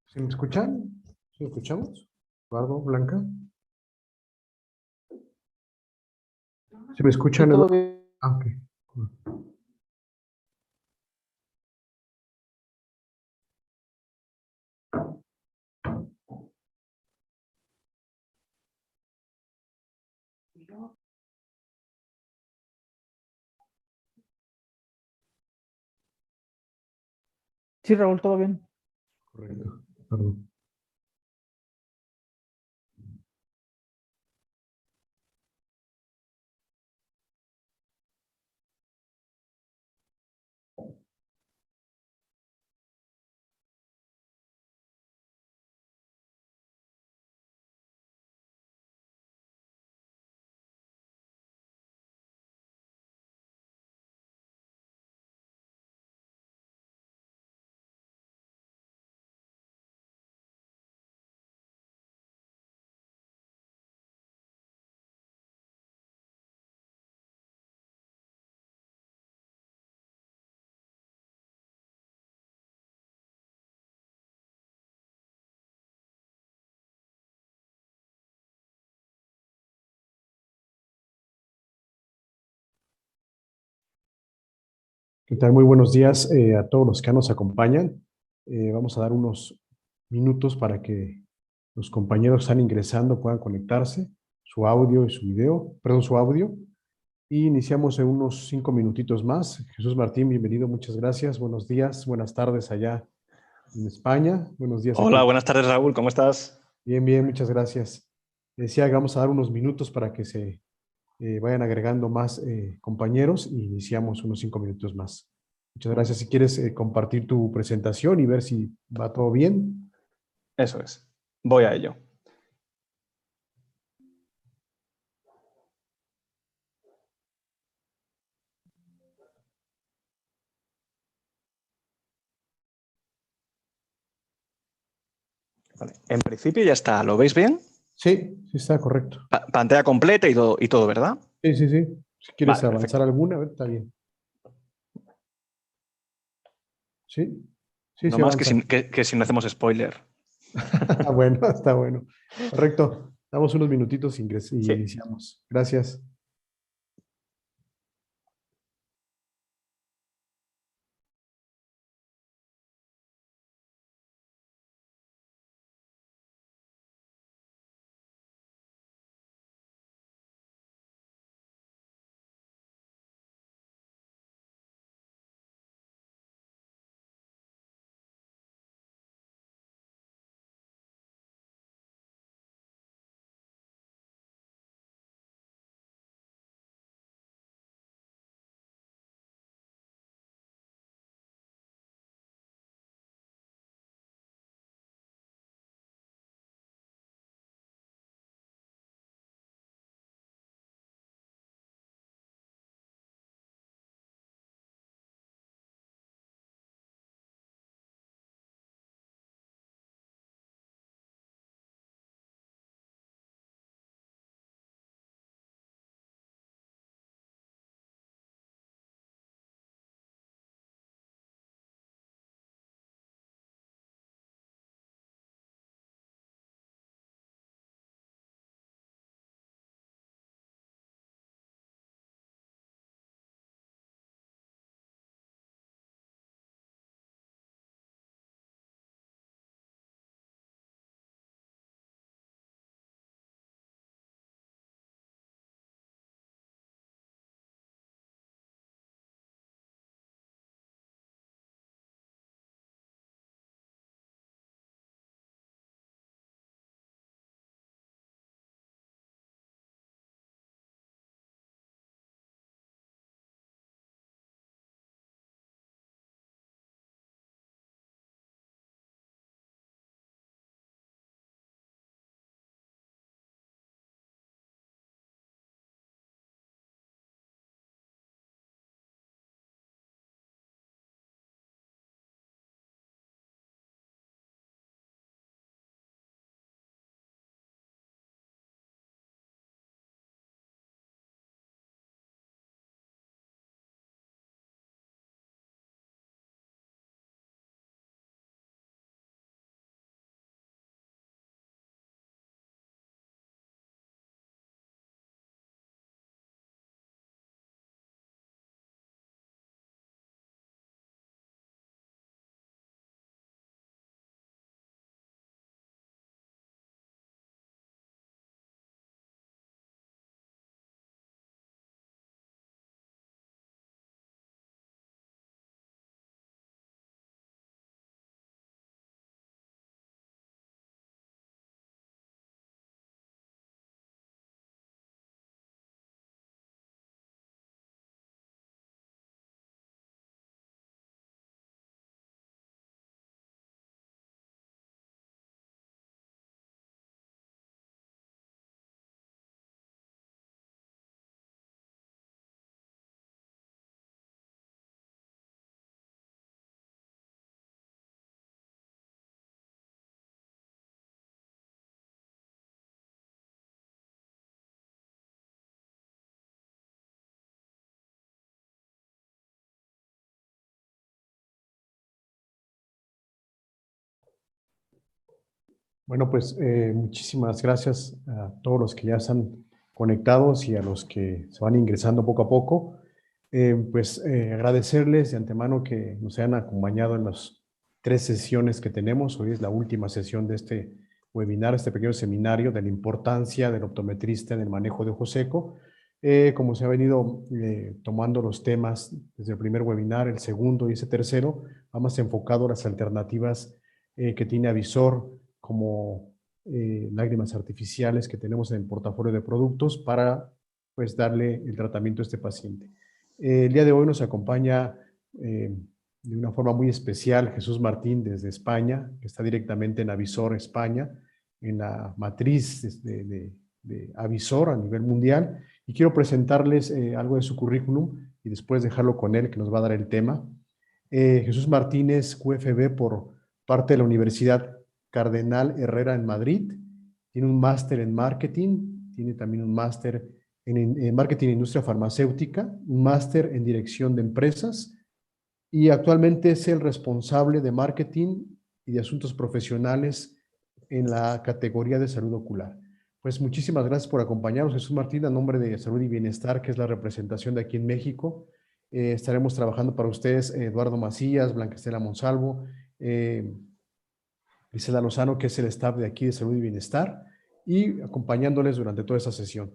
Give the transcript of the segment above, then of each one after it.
¿Sí me escuchan? ¿Sí me escuchamos? Eduardo, Blanca. ¿Sí me Sí, escuchan, todo Eduardo? bien. Ah, ok. Sí, Raúl, todo bien. Correcto. Perdón. ¿Qué tal? Muy buenos días a todos los que nos acompañan. Vamos a dar unos minutos para que los compañeros que están ingresando puedan conectarse, su audio y su video, perdón, su audio. Y iniciamos en unos 5 minutitos más. Jesús Martín, bienvenido, muchas gracias. Buenos días, buenas tardes allá en España. Buenos días aquí Hola, en... buenas tardes, Raúl, ¿cómo estás? Bien, bien, muchas gracias. Decía que vamos a dar unos minutos para que se vayan agregando más compañeros y iniciamos unos 5 minutos más. Muchas gracias. Si quieres compartir tu presentación y ver si va todo bien. Eso es, voy a ello. Vale, en principio ya está, ¿lo veis bien? Sí, sí está correcto. Pantalla completa y todo, ¿verdad? Sí, sí, sí. Si quieres Vale, avanzar perfecto. alguna, a ver, está bien. Sí, sí, No sí más avanza. que si no hacemos spoiler. Bueno, está bueno. Correcto. Damos unos minutitos y Sí. iniciamos. Gracias. Bueno, pues muchísimas gracias a todos los que ya están conectados y a los que se van ingresando poco a poco. Agradecerles de antemano que nos hayan acompañado en las 3 sesiones que tenemos. Hoy es la última sesión de este webinar, este pequeño seminario de la importancia del optometrista en el manejo de ojo seco. Como se ha venido tomando los temas desde el primer webinar, el segundo y ese tercero, vamos enfocado a las alternativas que tiene Avisor como lágrimas artificiales que tenemos en el portafolio de productos para pues darle el tratamiento a este paciente. El día de hoy nos acompaña de una forma muy especial Jesús Martín desde España, que está directamente en Avisor España, en la matriz de Avisor a nivel mundial, y quiero presentarles algo de su currículum y después dejarlo con él, que nos va a dar el tema. Jesús Martínez, QFB por parte de la Universidad Cardenal Herrera en Madrid, tiene un máster en marketing, tiene también un máster en marketing e industria farmacéutica, un máster en dirección de empresas y actualmente es el responsable de marketing y de asuntos profesionales en la categoría de salud ocular. Pues muchísimas gracias por acompañarnos, Jesús Martín, a nombre de Salud y Bienestar, que es la representación de aquí en México. Estaremos trabajando para ustedes Eduardo Macías, Blanca Estela Monsalvo, Gisela Lozano, que es el staff de aquí de Salud y Bienestar, y acompañándoles durante toda esta sesión.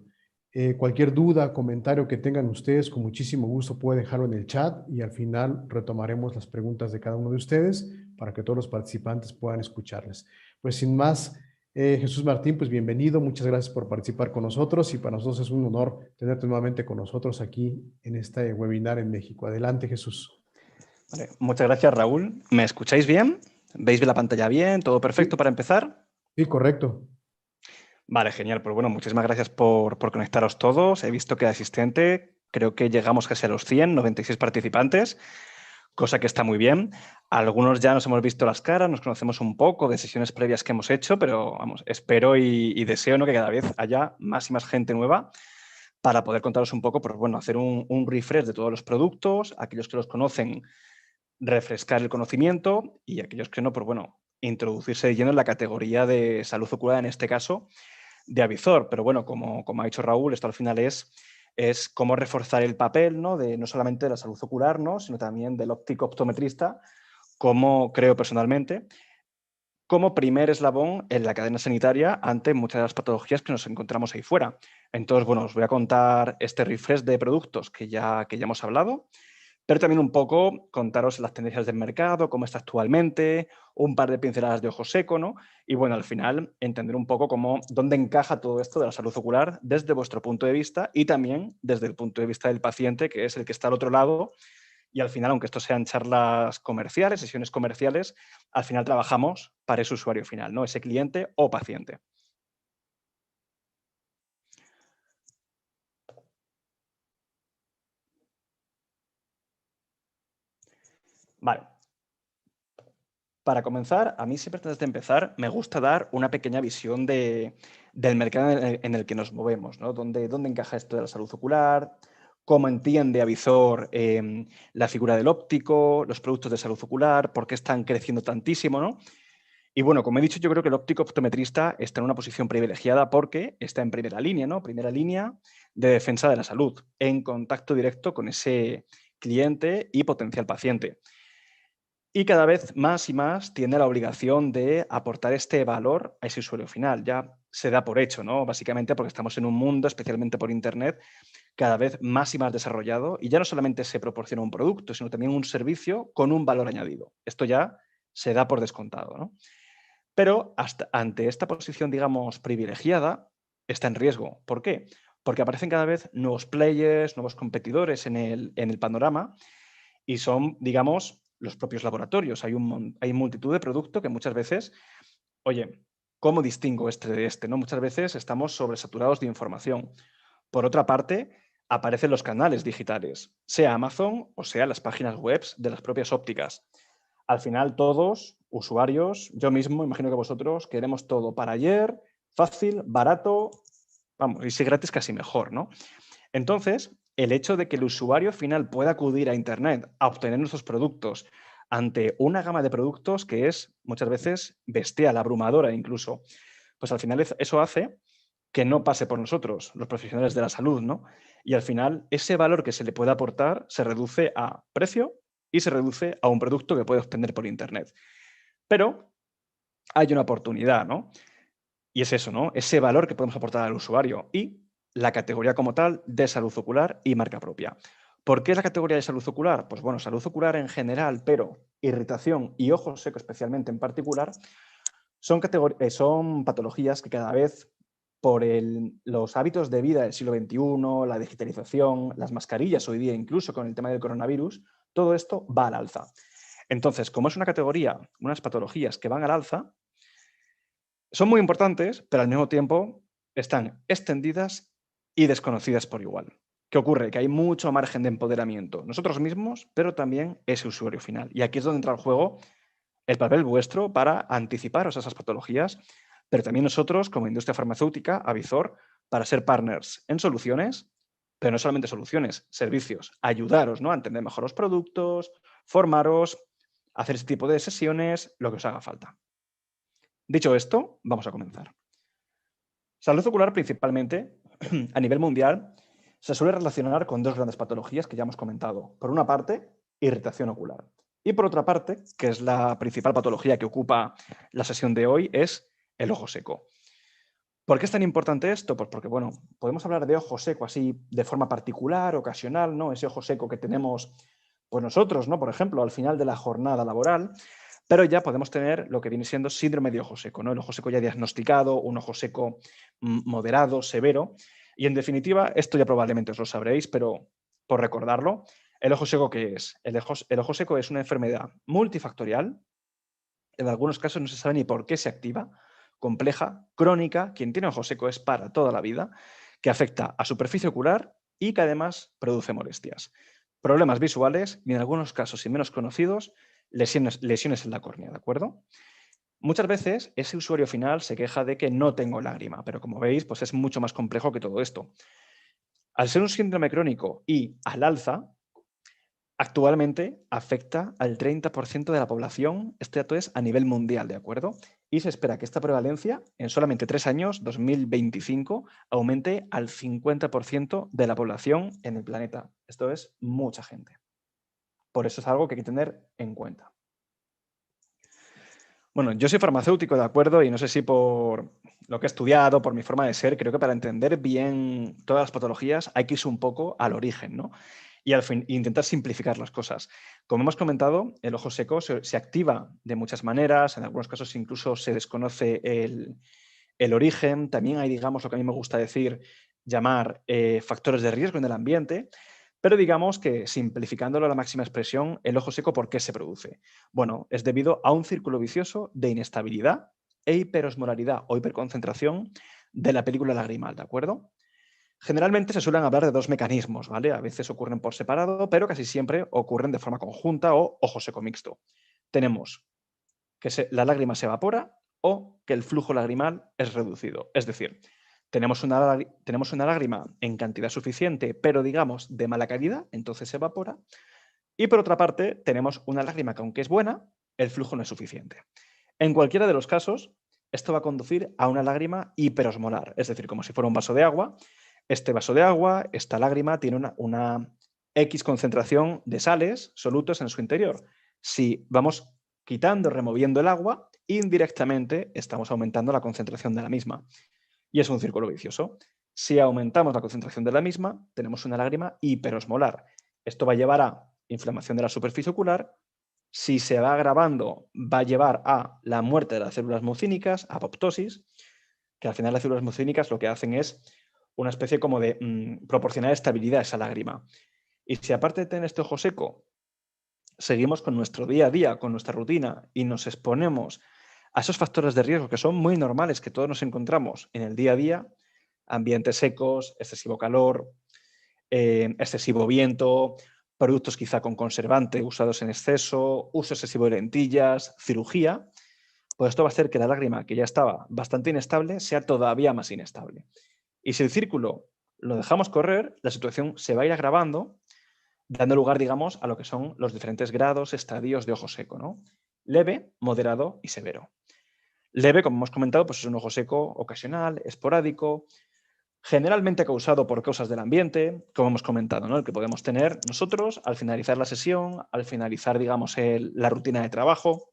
Cualquier duda, comentario que tengan ustedes, con muchísimo gusto puede dejarlo en el chat y al final retomaremos las preguntas de cada uno de ustedes para que todos los participantes puedan escucharles. Pues sin más, Jesús Martín, pues bienvenido, muchas gracias por participar con nosotros y para nosotros es un honor tenerte nuevamente con nosotros aquí en este webinar en México. Adelante, Jesús. Vale, muchas gracias, Raúl. ¿Me escucháis bien? ¿Veis la pantalla bien? ¿Todo perfecto para empezar? Sí, correcto. Vale, genial. Pues bueno, muchísimas gracias por conectaros todos. He visto que de asistente creo que llegamos casi a los 100, 96 participantes, cosa que está muy bien. Algunos ya nos hemos visto las caras, nos conocemos un poco de sesiones previas que hemos hecho, pero vamos, espero y deseo, ¿no?, que cada vez haya más y más gente nueva para poder contaros un poco, pues bueno, hacer un refresh de todos los productos, aquellos que los conocen, refrescar el conocimiento y aquellos que no, pues bueno, introducirse de lleno en la categoría de salud ocular, en este caso, de Avisor. Pero bueno, como ha dicho Raúl, esto al final es cómo reforzar el papel, ¿no?, de no solamente de la salud ocular, ¿no?, sino también del óptico optometrista, como creo personalmente, como primer eslabón en la cadena sanitaria ante muchas de las patologías que nos encontramos ahí fuera. Entonces, bueno, os voy a contar este refresh de productos que ya hemos hablado, pero también un poco contaros las tendencias del mercado, cómo está actualmente, un par de pinceladas de ojo seco, ¿no? Y bueno, al final entender un poco dónde encaja todo esto de la salud ocular desde vuestro punto de vista y también desde el punto de vista del paciente, que es el que está al otro lado. Y al final, aunque esto sean charlas comerciales, sesiones comerciales, al final trabajamos para ese usuario final, ¿no?, ese cliente o paciente. Vale. Para comenzar, a mí siempre antes de empezar me gusta dar una pequeña visión del mercado en el que nos movemos, ¿no? ¿Dónde encaja esto de la salud ocular? ¿Cómo entiende Avisor la figura del óptico, los productos de salud ocular? ¿Por qué están creciendo tantísimo, ¿no? Y bueno, como he dicho, yo creo que el óptico optometrista está en una posición privilegiada porque está en primera línea, ¿no? Primera línea de defensa de la salud, en contacto directo con ese cliente y potencial paciente. Y cada vez más y más tiene la obligación de aportar este valor a ese usuario final. Ya se da por hecho, ¿no? Básicamente porque estamos en un mundo, especialmente por Internet, cada vez más y más desarrollado, y ya no solamente se proporciona un producto, sino también un servicio con un valor añadido. Esto ya se da por descontado, ¿no? Pero ante esta posición, digamos, privilegiada, está en riesgo. ¿Por qué? Porque aparecen cada vez nuevos players, nuevos competidores en el panorama y son, digamos, los propios laboratorios. Hay multitud de productos que muchas veces, oye, ¿cómo distingo este de este? ¿No? Muchas veces estamos sobresaturados de información. Por otra parte, aparecen los canales digitales, sea Amazon o sea las páginas web de las propias ópticas. Al final todos, usuarios, yo mismo, imagino que vosotros, queremos todo para ayer, fácil, barato, vamos, y si gratis casi mejor, ¿no? Entonces, el hecho de que el usuario final pueda acudir a Internet a obtener nuestros productos ante una gama de productos que es muchas veces bestial, abrumadora incluso. Pues al final eso hace que no pase por nosotros, los profesionales de la salud, ¿no? Y al final ese valor que se le puede aportar se reduce a precio y se reduce a un producto que puede obtener por Internet. Pero hay una oportunidad, ¿no? Y es eso, ¿no? Ese valor que podemos aportar al usuario y la categoría como tal de salud ocular y marca propia. ¿Por qué es la categoría de salud ocular? Pues bueno, salud ocular en general, pero irritación y ojo seco especialmente en particular, son patologías que cada vez por los hábitos de vida del siglo XXI, la digitalización, las mascarillas hoy día incluso con el tema del coronavirus, todo esto va al alza. Entonces, como es una categoría, unas patologías que van al alza, son muy importantes, pero al mismo tiempo están extendidas y desconocidas por igual. ¿Qué ocurre? Que hay mucho margen de empoderamiento, nosotros mismos, pero también ese usuario final. Y aquí es donde entra en juego el papel vuestro para anticiparos a esas patologías, pero también nosotros, como industria farmacéutica, Avizor, para ser partners en soluciones, pero no solamente soluciones, servicios, ayudaros, ¿no?, a entender mejor los productos, formaros, hacer este tipo de sesiones, lo que os haga falta. Dicho esto, vamos a comenzar. Salud ocular principalmente, a nivel mundial, se suele relacionar con dos grandes patologías que ya hemos comentado. Por una parte, irritación ocular. Y por otra parte, que es la principal patología que ocupa la sesión de hoy, es el ojo seco. ¿Por qué es tan importante esto? Pues porque, bueno, podemos hablar de ojo seco así de forma particular, ocasional, ¿no? Ese ojo seco que tenemos pues nosotros, ¿no? Por ejemplo, al final de la jornada laboral, pero ya podemos tener lo que viene siendo síndrome de ojo seco, ¿no? El ojo seco ya diagnosticado, un ojo seco moderado, severo. Y en definitiva, esto ya probablemente os lo sabréis, pero por recordarlo, ¿el ojo seco qué es? El ojo seco es una enfermedad multifactorial. En algunos casos no se sabe ni por qué se activa, compleja, crónica. Quien tiene ojo seco es para toda la vida, que afecta a superficie ocular y que además produce molestias. Problemas visuales y en algunos casos y menos conocidos, lesiones en la córnea, ¿de acuerdo? Muchas veces ese usuario final se queja de que no tengo lágrima, pero como veis, pues es mucho más complejo que todo esto. Al ser un síndrome crónico y al alza, actualmente afecta al 30% de la población, este dato es a nivel mundial, ¿de acuerdo? Y se espera que esta prevalencia en solamente 3 años, 2025, aumente al 50% de la población en el planeta. Esto es mucha gente. Por eso es algo que hay que tener en cuenta. Bueno, yo soy farmacéutico, ¿de acuerdo? Y no sé si por lo que he estudiado, por mi forma de ser, creo que para entender bien todas las patologías hay que irse un poco al origen, ¿no? Y al fin, intentar simplificar las cosas. Como hemos comentado, el ojo seco se activa de muchas maneras, en algunos casos incluso se desconoce el origen. También hay, digamos, lo que a mí me gusta decir, llamar factores de riesgo en el ambiente. Pero digamos que, simplificándolo a la máxima expresión, el ojo seco, ¿por qué se produce? Bueno, es debido a un círculo vicioso de inestabilidad e hiperosmolaridad o hiperconcentración de la película lagrimal, ¿de acuerdo? Generalmente se suelen hablar de dos mecanismos, ¿vale? A veces ocurren por separado, pero casi siempre ocurren de forma conjunta o ojo seco mixto. Tenemos que la lágrima se evapora o que el flujo lagrimal es reducido. Es decir, tenemos una lágrima en cantidad suficiente, pero digamos de mala calidad, entonces se evapora. Y por otra parte, tenemos una lágrima que aunque es buena, el flujo no es suficiente. En cualquiera de los casos, esto va a conducir a una lágrima hiperosmolar, es decir, como si fuera un vaso de agua. Este vaso de agua, esta lágrima, tiene una X concentración de sales, solutos en su interior. Si vamos quitando, removiendo el agua, indirectamente estamos aumentando la concentración de la misma. Y es un círculo vicioso. Si aumentamos la concentración de la misma, tenemos una lágrima hiperosmolar. Esto va a llevar a inflamación de la superficie ocular. Si se va agravando, va a llevar a la muerte de las células mucínicas, apoptosis, que al final las células mucínicas lo que hacen es una especie como de proporcionar estabilidad a esa lágrima. Y si aparte de tener este ojo seco, seguimos con nuestro día a día, con nuestra rutina y nos exponemos a esos factores de riesgo que son muy normales, que todos nos encontramos en el día a día, ambientes secos, excesivo calor, excesivo viento, productos quizá con conservante usados en exceso, uso excesivo de lentillas, cirugía, pues esto va a hacer que la lágrima, que ya estaba bastante inestable, sea todavía más inestable. Y si el círculo lo dejamos correr, la situación se va a ir agravando dando lugar, digamos, a lo que son los diferentes grados, estadios de ojo seco, ¿no? Leve, moderado y severo. Leve, como hemos comentado, pues es un ojo seco ocasional, esporádico, generalmente causado por causas del ambiente, como hemos comentado, ¿no? El que podemos tener nosotros al finalizar la sesión, al finalizar, digamos, la rutina de trabajo.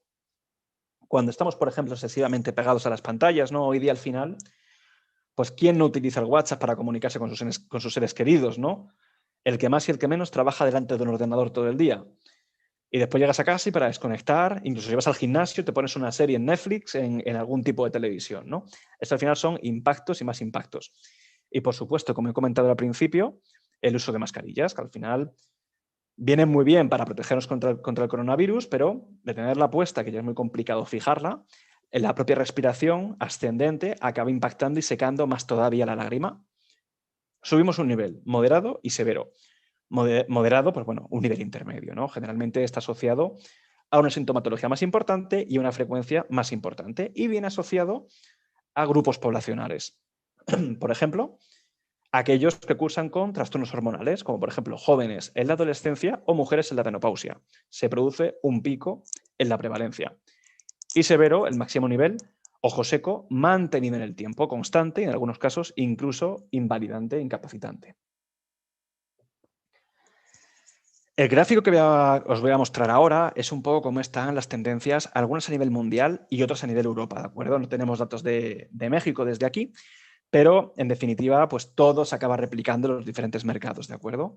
Cuando estamos, por ejemplo, excesivamente pegados a las pantallas, ¿no? Hoy día al final, pues ¿quién no utiliza el WhatsApp para comunicarse con sus seres queridos, ¿no? El que más y el que menos trabaja delante de un ordenador todo el día. Y después llegas a casa y para desconectar, incluso llevas al gimnasio, te pones una serie en Netflix, en algún tipo de televisión, ¿no? Esto al final son impactos y más impactos. Y por supuesto, como he comentado al principio, el uso de mascarillas, que al final vienen muy bien para protegernos contra el coronavirus, pero de tenerla puesta, que ya es muy complicado fijarla, en la propia respiración ascendente acaba impactando y secando más todavía la lágrima. Subimos un nivel, moderado y severo. Moderado, pues bueno, un nivel intermedio, ¿no? Generalmente está asociado a una sintomatología más importante y una frecuencia más importante, y viene asociado a grupos poblacionales. Por ejemplo, aquellos que cursan con trastornos hormonales, como por ejemplo jóvenes en la adolescencia o mujeres en la menopausia. Se produce un pico en la prevalencia. Y severo, el máximo nivel, ojo seco, mantenido en el tiempo, constante y en algunos casos incluso invalidante, incapacitante. El gráfico que os voy a mostrar ahora es un poco cómo están las tendencias, algunas a nivel mundial y otras a nivel Europa, ¿de acuerdo? No tenemos datos de México desde aquí, pero en definitiva, pues todo se acaba replicando en los diferentes mercados, ¿de acuerdo?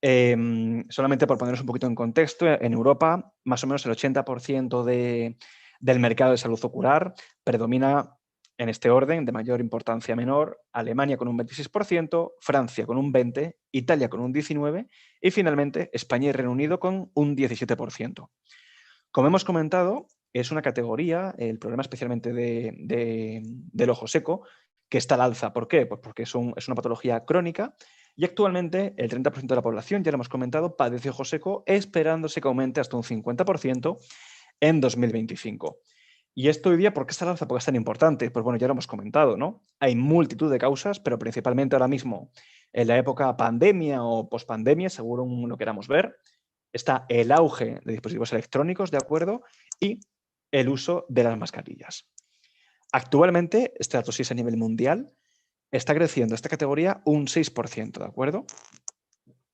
Solamente por poneros un poquito en contexto, en Europa más o menos el 80% del mercado de salud ocular predomina en este orden, de mayor importancia a menor, Alemania con un 26%, Francia con un 20%, Italia con un 19% y finalmente España y Reino Unido con un 17%. Como hemos comentado, es una categoría, el problema especialmente del ojo seco, que está al alza. ¿Por qué? Pues porque es una patología crónica y actualmente el 30% de la población, ya lo hemos comentado, padece ojo seco, esperándose que aumente hasta un 50% en 2025. ¿Y esto hoy día por qué está al alza? ¿Por qué es tan importante? Pues bueno, ya lo hemos comentado, ¿no? Hay multitud de causas, pero principalmente ahora mismo, en la época pandemia o pospandemia, según lo queramos ver, está el auge de dispositivos electrónicos, ¿de acuerdo? Y el uso de las mascarillas. Actualmente, este dato sí es a nivel mundial, está creciendo esta categoría un 6%, ¿de acuerdo?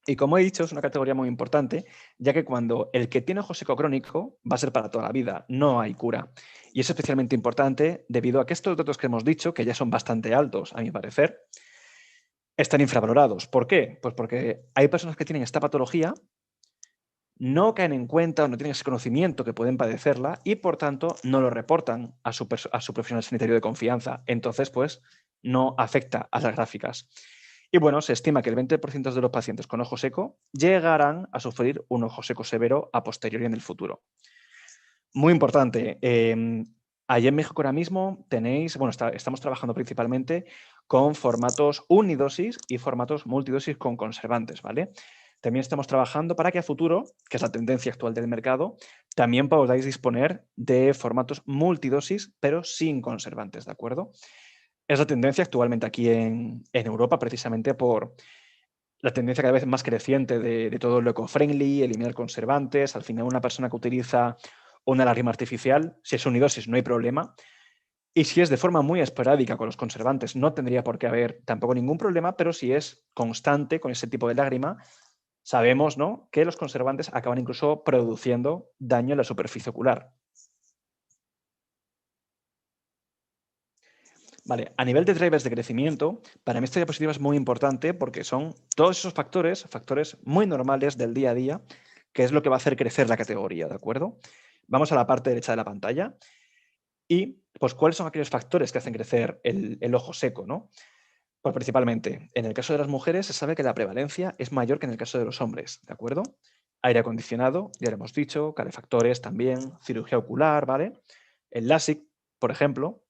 Y como he dicho, es una categoría muy importante, ya que cuando el que tiene ojo seco crónico va a ser para toda la vida, no hay cura. Y es especialmente importante debido a que estos datos que hemos dicho, que ya son bastante altos, a mi parecer, están infravalorados. ¿Por qué? Pues porque hay personas que tienen esta patología, no caen en cuenta o no tienen ese conocimiento que pueden padecerla y, por tanto, no lo reportan a su profesional sanitario de confianza. Entonces, pues, no afecta a las gráficas. Y bueno, se estima que el 20% de los pacientes con ojo seco llegarán a sufrir un ojo seco severo a posteriori en el futuro. Muy importante. Allí en México ahora mismo tenéis, bueno, estamos trabajando principalmente con formatos unidosis y formatos multidosis con conservantes, ¿vale? También estamos trabajando para que a futuro, que es la tendencia actual del mercado, también podáis disponer de formatos multidosis, pero sin conservantes, ¿de acuerdo? Es la tendencia actualmente aquí en Europa, precisamente por la tendencia cada vez más creciente de todo lo eco-friendly, eliminar conservantes. Al final, una persona que utiliza una lágrima artificial, si es unidosis no hay problema. Y si es de forma muy esporádica con los conservantes, no tendría por qué haber tampoco ningún problema, pero si es constante con ese tipo de lágrima, sabemos, ¿no?, que los conservantes acaban incluso produciendo daño en la superficie ocular. Vale, a nivel de drivers de crecimiento, para mí esta diapositiva es muy importante porque son todos esos factores muy normales del día a día, que es lo que va a hacer crecer la categoría, ¿de acuerdo? Vamos a la parte derecha de la pantalla y, pues, ¿cuáles son aquellos factores que hacen crecer el ojo seco, ¿no? Pues principalmente, en el caso de las mujeres se sabe que la prevalencia es mayor que en el caso de los hombres, ¿de acuerdo? Aire acondicionado, ya lo hemos dicho, calefactores también, cirugía ocular, ¿vale? El LASIK, por ejemplo.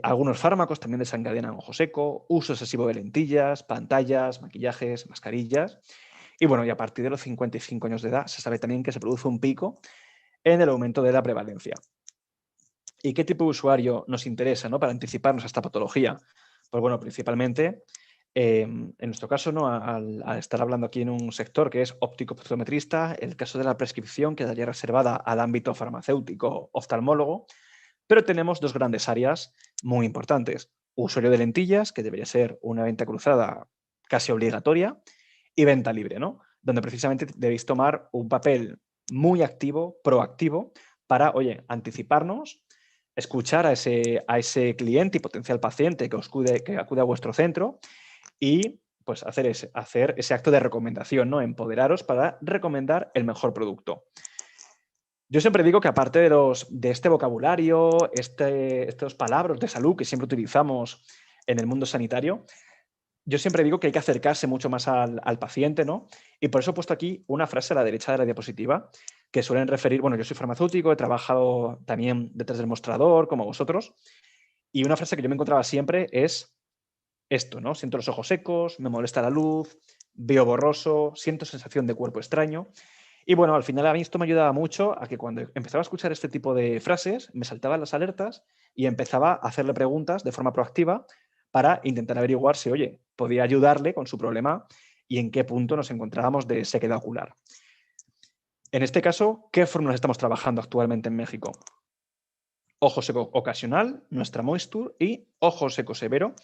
Algunos fármacos también desencadenan ojo seco, uso excesivo de lentillas, pantallas, maquillajes, mascarillas. Y bueno, y a partir de los 55 años de edad se sabe también que se produce un pico en el aumento de la prevalencia. ¿Y qué tipo de usuario nos interesa, ¿no?, para anticiparnos a esta patología? Pues bueno, principalmente En nuestro caso, ¿no? Al estar hablando aquí en un sector que es óptico-optometrista, el caso de la prescripción quedaría reservada al ámbito farmacéutico oftalmólogo, pero tenemos dos grandes áreas muy importantes. Usuario de lentillas, que debería ser una venta cruzada casi obligatoria, y venta libre, ¿no? Donde precisamente debéis tomar un papel muy activo, proactivo, para, oye, anticiparnos, escuchar a ese cliente y potencial paciente que acude a vuestro centro y pues hacer ese acto de recomendación, ¿no? Empoderaros para recomendar el mejor producto. Yo siempre digo que aparte de este vocabulario, estos palabras de salud que siempre utilizamos en el mundo sanitario, yo siempre digo que hay que acercarse mucho más al paciente, ¿no? Y por eso he puesto aquí una frase a la derecha de la diapositiva que suelen referir, bueno, yo soy farmacéutico, he trabajado también detrás del mostrador, como vosotros, y una frase que yo me encontraba siempre es esto, ¿no? Siento los ojos secos, me molesta la luz, veo borroso, siento sensación de cuerpo extraño. Y bueno, al final a mí esto me ayudaba mucho a que cuando empezaba a escuchar este tipo de frases, me saltaban las alertas y empezaba a hacerle preguntas de forma proactiva para intentar averiguar si, oye, podía ayudarle con su problema y en qué punto nos encontrábamos de sequedad ocular. En este caso, ¿qué fórmulas estamos trabajando actualmente en México? Ojo seco ocasional, nuestra Moisture, y ojo seco severo.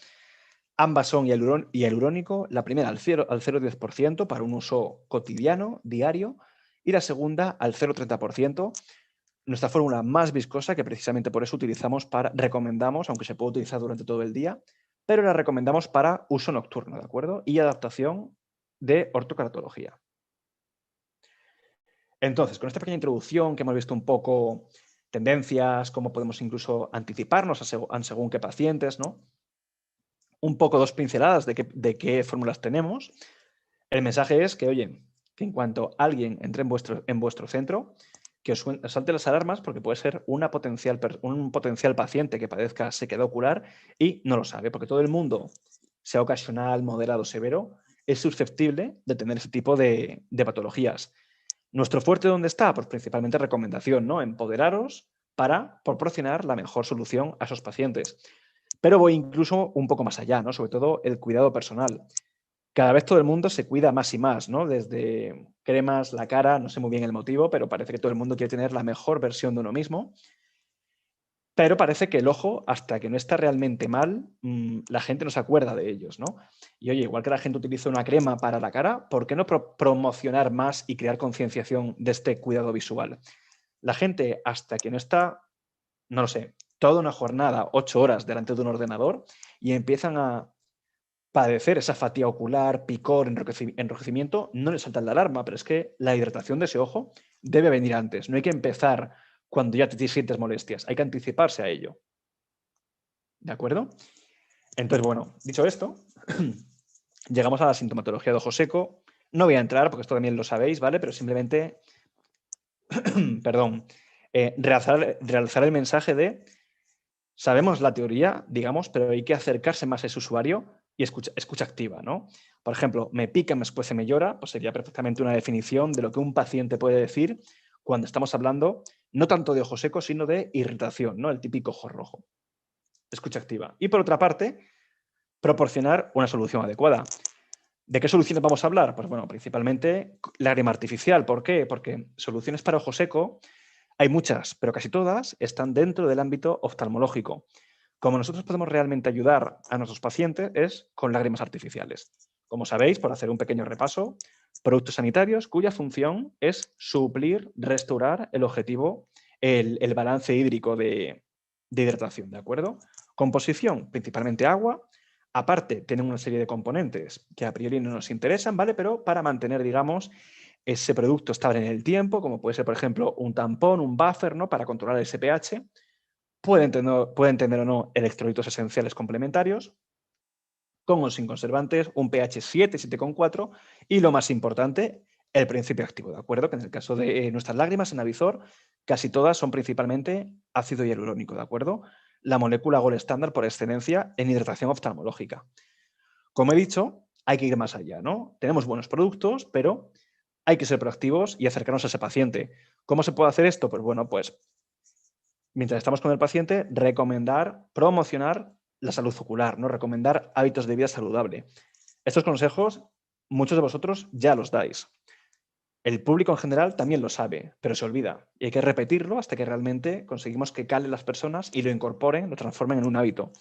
Ambas son hialurónico, la primera al 0,10% para un uso cotidiano, diario, y la segunda al 0,30%, nuestra fórmula más viscosa, que precisamente por eso recomendamos, aunque se puede utilizar durante todo el día, pero la recomendamos para uso nocturno, ¿de acuerdo? Y adaptación de ortocaratología. Entonces, con esta pequeña introducción que hemos visto un poco tendencias, cómo podemos incluso anticiparnos a según qué pacientes, ¿no? Un poco dos pinceladas de qué fórmulas tenemos. El mensaje es que, oye, que en cuanto alguien entre en vuestro centro, que os salte las alarmas porque puede ser un potencial paciente que padezca sequedad ocular y no lo sabe, porque todo el mundo, sea ocasional, moderado, severo, es susceptible de tener ese tipo de patologías. ¿Nuestro fuerte dónde está? Pues principalmente recomendación, ¿no? Empoderaros para proporcionar la mejor solución a esos pacientes. Pero voy incluso un poco más allá, ¿no? Sobre todo el cuidado personal. Cada vez todo el mundo se cuida más y más, ¿no? Desde cremas, la cara, no sé muy bien el motivo, pero parece que todo el mundo quiere tener la mejor versión de uno mismo. Pero parece que el ojo, hasta que no está realmente mal, la gente no se acuerda de ellos, ¿no? Y oye, igual que la gente utiliza una crema para la cara, ¿por qué no promocionar más y crear concienciación de este cuidado visual? La gente, hasta que no está, no lo sé, toda una jornada, 8 horas delante de un ordenador y empiezan a padecer esa fatiga ocular, picor, enrojecimiento, no le salta la alarma, pero es que la hidratación de ese ojo debe venir antes. No hay que empezar cuando ya te sientes molestias, hay que anticiparse a ello. ¿De acuerdo? Entonces, bueno, dicho esto, llegamos a la sintomatología de ojo seco. No voy a entrar porque esto también lo sabéis, ¿vale? Pero simplemente, perdón, realzar el mensaje de sabemos la teoría, digamos, pero hay que acercarse más a ese usuario y escucha activa, ¿no? Por ejemplo, me pica, me escuece, me llora, pues sería perfectamente una definición de lo que un paciente puede decir cuando estamos hablando no tanto de ojo seco, sino de irritación, ¿no? El típico ojo rojo. Escucha activa. Y por otra parte, proporcionar una solución adecuada. ¿De qué soluciones vamos a hablar? Pues bueno, principalmente lágrima artificial. ¿Por qué? Porque soluciones para ojo seco hay muchas, pero casi todas están dentro del ámbito oftalmológico. Como nosotros podemos realmente ayudar a nuestros pacientes es con lágrimas artificiales. Como sabéis, por hacer un pequeño repaso, productos sanitarios cuya función es suplir, restaurar el objetivo, el balance hídrico de hidratación, ¿de acuerdo? Composición, principalmente agua. Aparte, tienen una serie de componentes que a priori no nos interesan, ¿vale? Pero para mantener, digamos, ese producto estable en el tiempo, como puede ser, por ejemplo, un tampón, un buffer, ¿no? Para controlar ese pH. Pueden tener o no electrolitos esenciales complementarios, con o sin conservantes, un pH 7, 7,4 y lo más importante, el principio activo, ¿de acuerdo? Que en el caso de nuestras lágrimas en Avizor, casi todas son principalmente ácido hialurónico, ¿de acuerdo? La molécula gold estándar por excelencia en hidratación oftalmológica. Como he dicho, hay que ir más allá, ¿no? Tenemos buenos productos, pero hay que ser proactivos y acercarnos a ese paciente. ¿Cómo se puede hacer esto? Pues bueno, pues mientras estamos con el paciente, recomendar, promocionar la salud ocular, ¿no? Recomendar hábitos de vida saludable. Estos consejos, muchos de vosotros ya los dais. El público en general también lo sabe, pero se olvida. Y hay que repetirlo hasta que realmente conseguimos que calen las personas y lo incorporen, lo transformen en un hábito.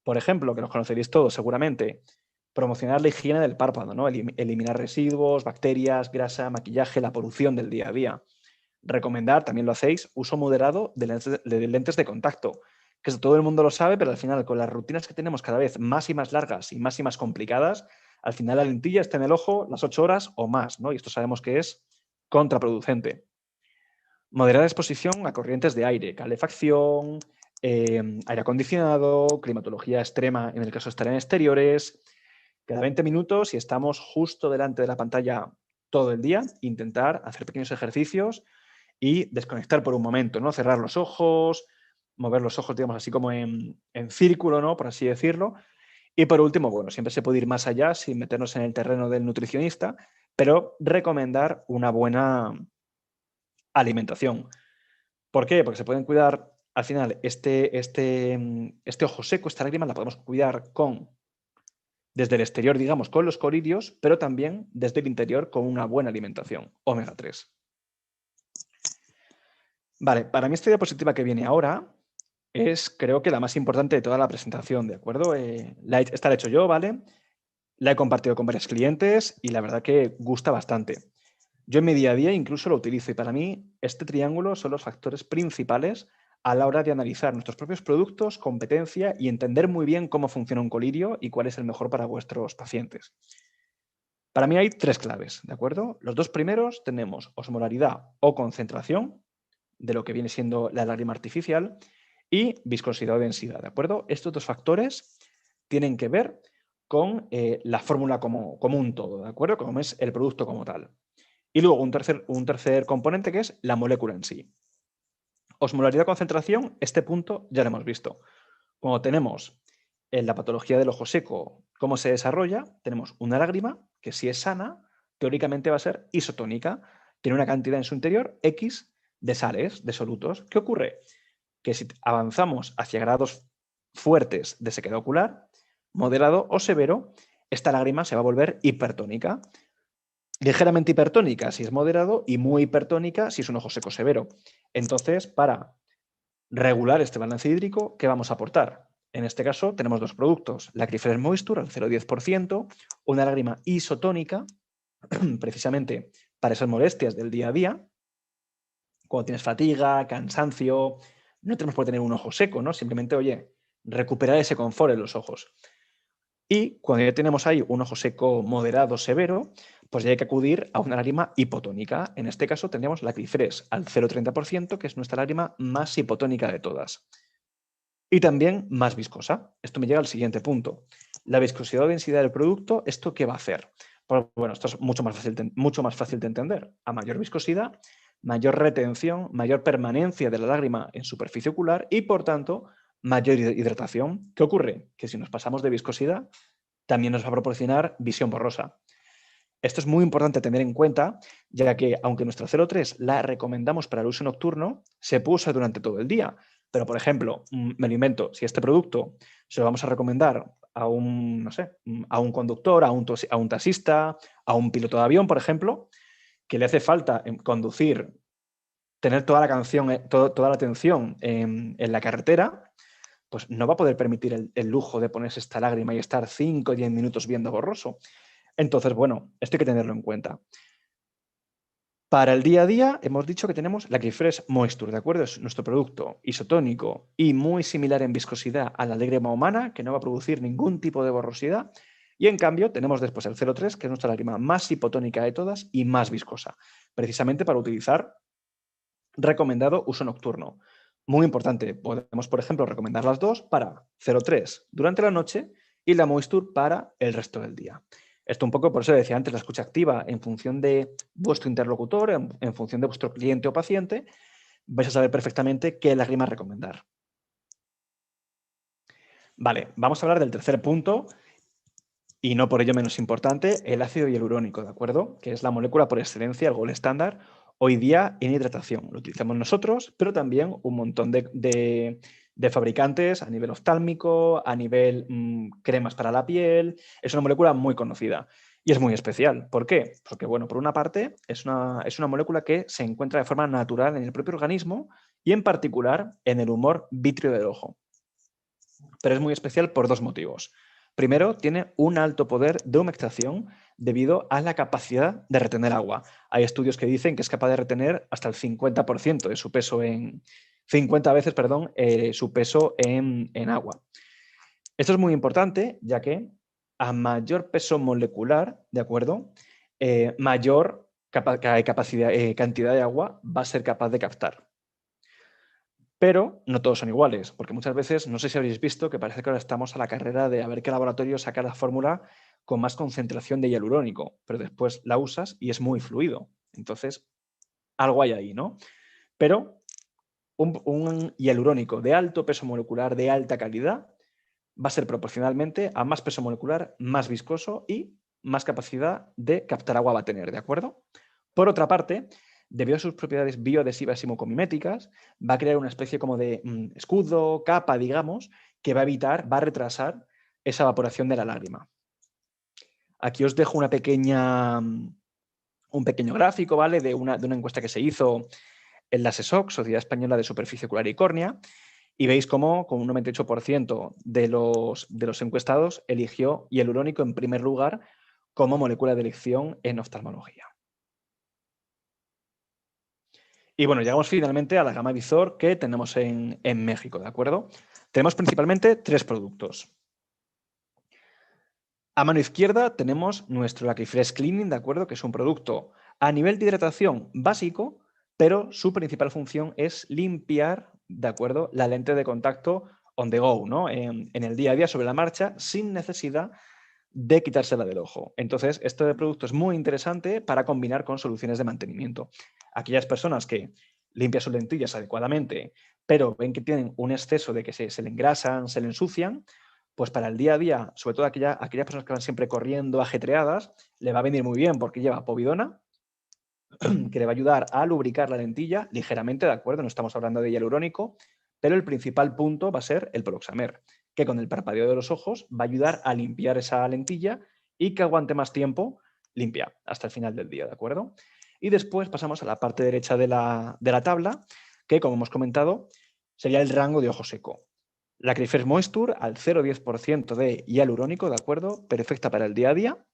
Por ejemplo, que los conoceréis todos seguramente, promocionar la higiene del párpado, ¿no? Eliminar residuos, bacterias, grasa, maquillaje, la polución del día a día. Recomendar, también lo hacéis, uso moderado de lentes de contacto, que eso todo el mundo lo sabe, pero al final con las rutinas que tenemos cada vez más y más largas y más complicadas, al final la lentilla está en el ojo las 8 horas o más, ¿no? Y esto sabemos que es contraproducente. Moderada exposición a corrientes de aire, calefacción, aire acondicionado, climatología extrema en el caso de estar en exteriores. Cada 20 minutos, si estamos justo delante de la pantalla todo el día, intentar hacer pequeños ejercicios y desconectar por un momento, ¿no? Cerrar los ojos, mover los ojos, digamos, así como en círculo, ¿no? Por así decirlo. Y por último, bueno, siempre se puede ir más allá sin meternos en el terreno del nutricionista, pero recomendar una buena alimentación. ¿Por qué? Porque se pueden cuidar, al final, este ojo seco, esta lágrima la podemos cuidar desde el exterior, digamos, con los colidios, pero también desde el interior con una buena alimentación, omega 3. Vale, para mí esta diapositiva que viene ahora es, creo que la más importante de toda la presentación, ¿de acuerdo? Esta la he hecho yo, ¿vale? La he compartido con varios clientes y la verdad que gusta bastante. Yo en mi día a día incluso lo utilizo y para mí este triángulo son los factores principales a la hora de analizar nuestros propios productos, competencia y entender muy bien cómo funciona un colirio y cuál es el mejor para vuestros pacientes. Para mí hay 3 claves, ¿de acuerdo? Los 2 primeros tenemos osmolaridad o concentración de lo que viene siendo la lágrima artificial y viscosidad o densidad, ¿de acuerdo? Estos 2 factores tienen que ver con la fórmula como un todo, ¿de acuerdo? Como es el producto como tal. Y luego un tercer componente que es la molécula en sí. Osmolaridad concentración, este punto ya lo hemos visto. Cuando tenemos en la patología del ojo seco cómo se desarrolla, tenemos una lágrima que si es sana, teóricamente va a ser isotónica, tiene una cantidad en su interior X de sales, de solutos. ¿Qué ocurre? Que si avanzamos hacia grados fuertes de sequedad ocular, moderado o severo, esta lágrima se va a volver hipertónica. Ligeramente hipertónica si es moderado y muy hipertónica si es un ojo seco severo. Entonces, para regular este balance hídrico, ¿qué vamos a aportar? En este caso tenemos 2 productos, la Acryphresh Moisture al 0,10%, una lágrima isotónica, precisamente para esas molestias del día a día, cuando tienes fatiga, cansancio, no tenemos por tener un ojo seco, ¿no? Simplemente, oye, recuperar ese confort en los ojos. Y cuando ya tenemos ahí un ojo seco moderado, severo, pues ya hay que acudir a una lágrima hipotónica. En este caso tendríamos la Acryphresh al 0,30%, que es nuestra lágrima más hipotónica de todas. Y también más viscosa. Esto me llega al siguiente punto. La viscosidad o densidad del producto, ¿esto qué va a hacer? Pues, bueno, esto es mucho más fácil de entender. A mayor viscosidad, mayor retención, mayor permanencia de la lágrima en superficie ocular y, por tanto, mayor hidratación. ¿Qué ocurre? Que si nos pasamos de viscosidad, también nos va a proporcionar visión borrosa. Esto es muy importante tener en cuenta, ya que aunque nuestra 0,3 la recomendamos para el uso nocturno, se puede usar durante todo el día. Pero, por ejemplo, me lo invento, si este producto se lo vamos a recomendar a un, no sé, a un conductor, a un taxista, a un piloto de avión, por ejemplo, que le hace falta conducir, tener toda la atención en la carretera, pues no va a poder permitir el lujo de ponerse esta lágrima y estar 5 o 10 minutos viendo borroso. Entonces, bueno, esto hay que tenerlo en cuenta. Para el día a día hemos dicho que tenemos la Acryphresh Moisture, ¿de acuerdo? Es nuestro producto isotónico y muy similar en viscosidad a la lágrima humana, que no va a producir ningún tipo de borrosidad. Y en cambio tenemos después el 0,3, que es nuestra lágrima más hipotónica de todas y más viscosa, precisamente para utilizar recomendado uso nocturno. Muy importante, podemos, por ejemplo, recomendar las dos para 0,3 durante la noche y la Moisture para el resto del día. Esto un poco, por eso decía antes, la escucha activa en función de vuestro interlocutor, en función de vuestro cliente o paciente, vais a saber perfectamente qué lágrima recomendar. Vale, vamos a hablar del tercer punto y no por ello menos importante, el ácido hialurónico, ¿de acuerdo? Que es la molécula por excelencia, el gold estándar, hoy día en hidratación. Lo utilizamos nosotros, pero también un montón de fabricantes a nivel oftálmico, a nivel cremas para la piel. Es una molécula muy conocida y es muy especial. ¿Por qué? Porque, bueno, por una parte, es una molécula que se encuentra de forma natural en el propio organismo y en particular en el humor vítreo del ojo. Pero es muy especial por dos motivos. Primero, tiene un alto poder de humectación debido a la capacidad de retener agua. Hay estudios que dicen que es capaz de retener hasta el 50% de su peso 50 veces, perdón, su peso en agua. Esto es muy importante, ya que a mayor peso molecular, ¿de acuerdo? Mayor cantidad de agua va a ser capaz de captar. Pero no todos son iguales, porque muchas veces, no sé si habréis visto, que parece que ahora estamos a la carrera de a ver qué laboratorio saca la fórmula con más concentración de hialurónico, pero después la usas y es muy fluido. Entonces, algo hay ahí, ¿no? Pero un hialurónico de alto peso molecular, de alta calidad, va a ser proporcionalmente a más peso molecular, más viscoso y más capacidad de captar agua va a tener, ¿de acuerdo? Por otra parte, debido a sus propiedades bioadhesivas y mucomiméticas, va a crear una especie como de escudo, capa, digamos, que va a evitar, va a retrasar esa evaporación de la lágrima. Aquí os dejo un pequeño gráfico, ¿vale? De una encuesta que se hizo en la SESOC, Sociedad Española de Superficie Ocular y Córnea, y veis cómo con un 98% de los encuestados eligió hialurónico en primer lugar como molécula de elección en oftalmología. Y bueno, llegamos finalmente a la gama Vizor que tenemos en México, ¿de acuerdo? Tenemos principalmente 3 productos. A mano izquierda tenemos nuestro Acryfresh Cleaning, ¿de acuerdo? Que es un producto a nivel de hidratación básico, pero su principal función es limpiar, ¿de acuerdo?, la lente de contacto on the go, ¿no? En el día a día, sobre la marcha, sin necesidad de quitársela del ojo. Entonces, este producto es muy interesante para combinar con soluciones de mantenimiento. Aquellas personas que limpian sus lentillas adecuadamente, pero ven que tienen un exceso de que se le engrasan, se le ensucian, pues para el día a día, sobre todo aquellas personas que van siempre corriendo, ajetreadas, le va a venir muy bien porque lleva povidona, que le va a ayudar a lubricar la lentilla ligeramente, ¿de acuerdo? No estamos hablando de hialurónico, pero el principal punto va a ser el Proxamer, que con el parpadeo de los ojos va a ayudar a limpiar esa lentilla y que aguante más tiempo limpia hasta el final del día, ¿de acuerdo? Y después pasamos a la parte derecha de la tabla, que como hemos comentado, sería el rango de ojo seco. La Acryfresh Moisture al 0,10% de hialurónico, ¿de acuerdo? Perfecta para el día a día.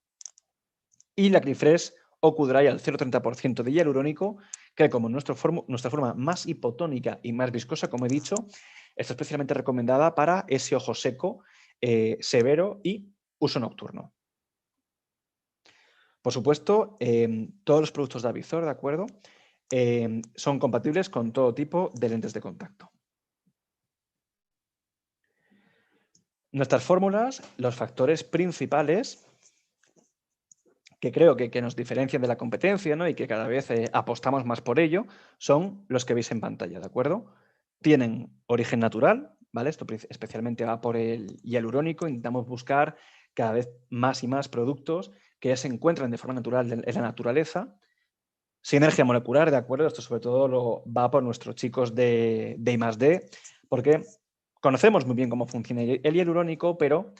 Y la Acryfresh Ocu-Dry al 0,30% de hialurónico, que como nuestra forma más hipotónica y más viscosa, como he dicho, está especialmente recomendada para ese ojo seco severo y uso nocturno. Por supuesto, todos los productos de Avizor, ¿de acuerdo? Son compatibles con todo tipo de lentes de contacto. Nuestras fórmulas, los factores principales que creo que nos diferencian de la competencia, ¿no? Y que cada vez apostamos más por ello, son los que veis en pantalla, ¿de acuerdo? Tienen origen natural, ¿vale? Esto especialmente va por el hialurónico. Intentamos buscar cada vez más y más productos que ya se encuentran de forma natural en la naturaleza. Sinergia molecular, ¿de acuerdo? Esto sobre todo va por nuestros chicos de I+D, porque conocemos muy bien cómo funciona el hialurónico, pero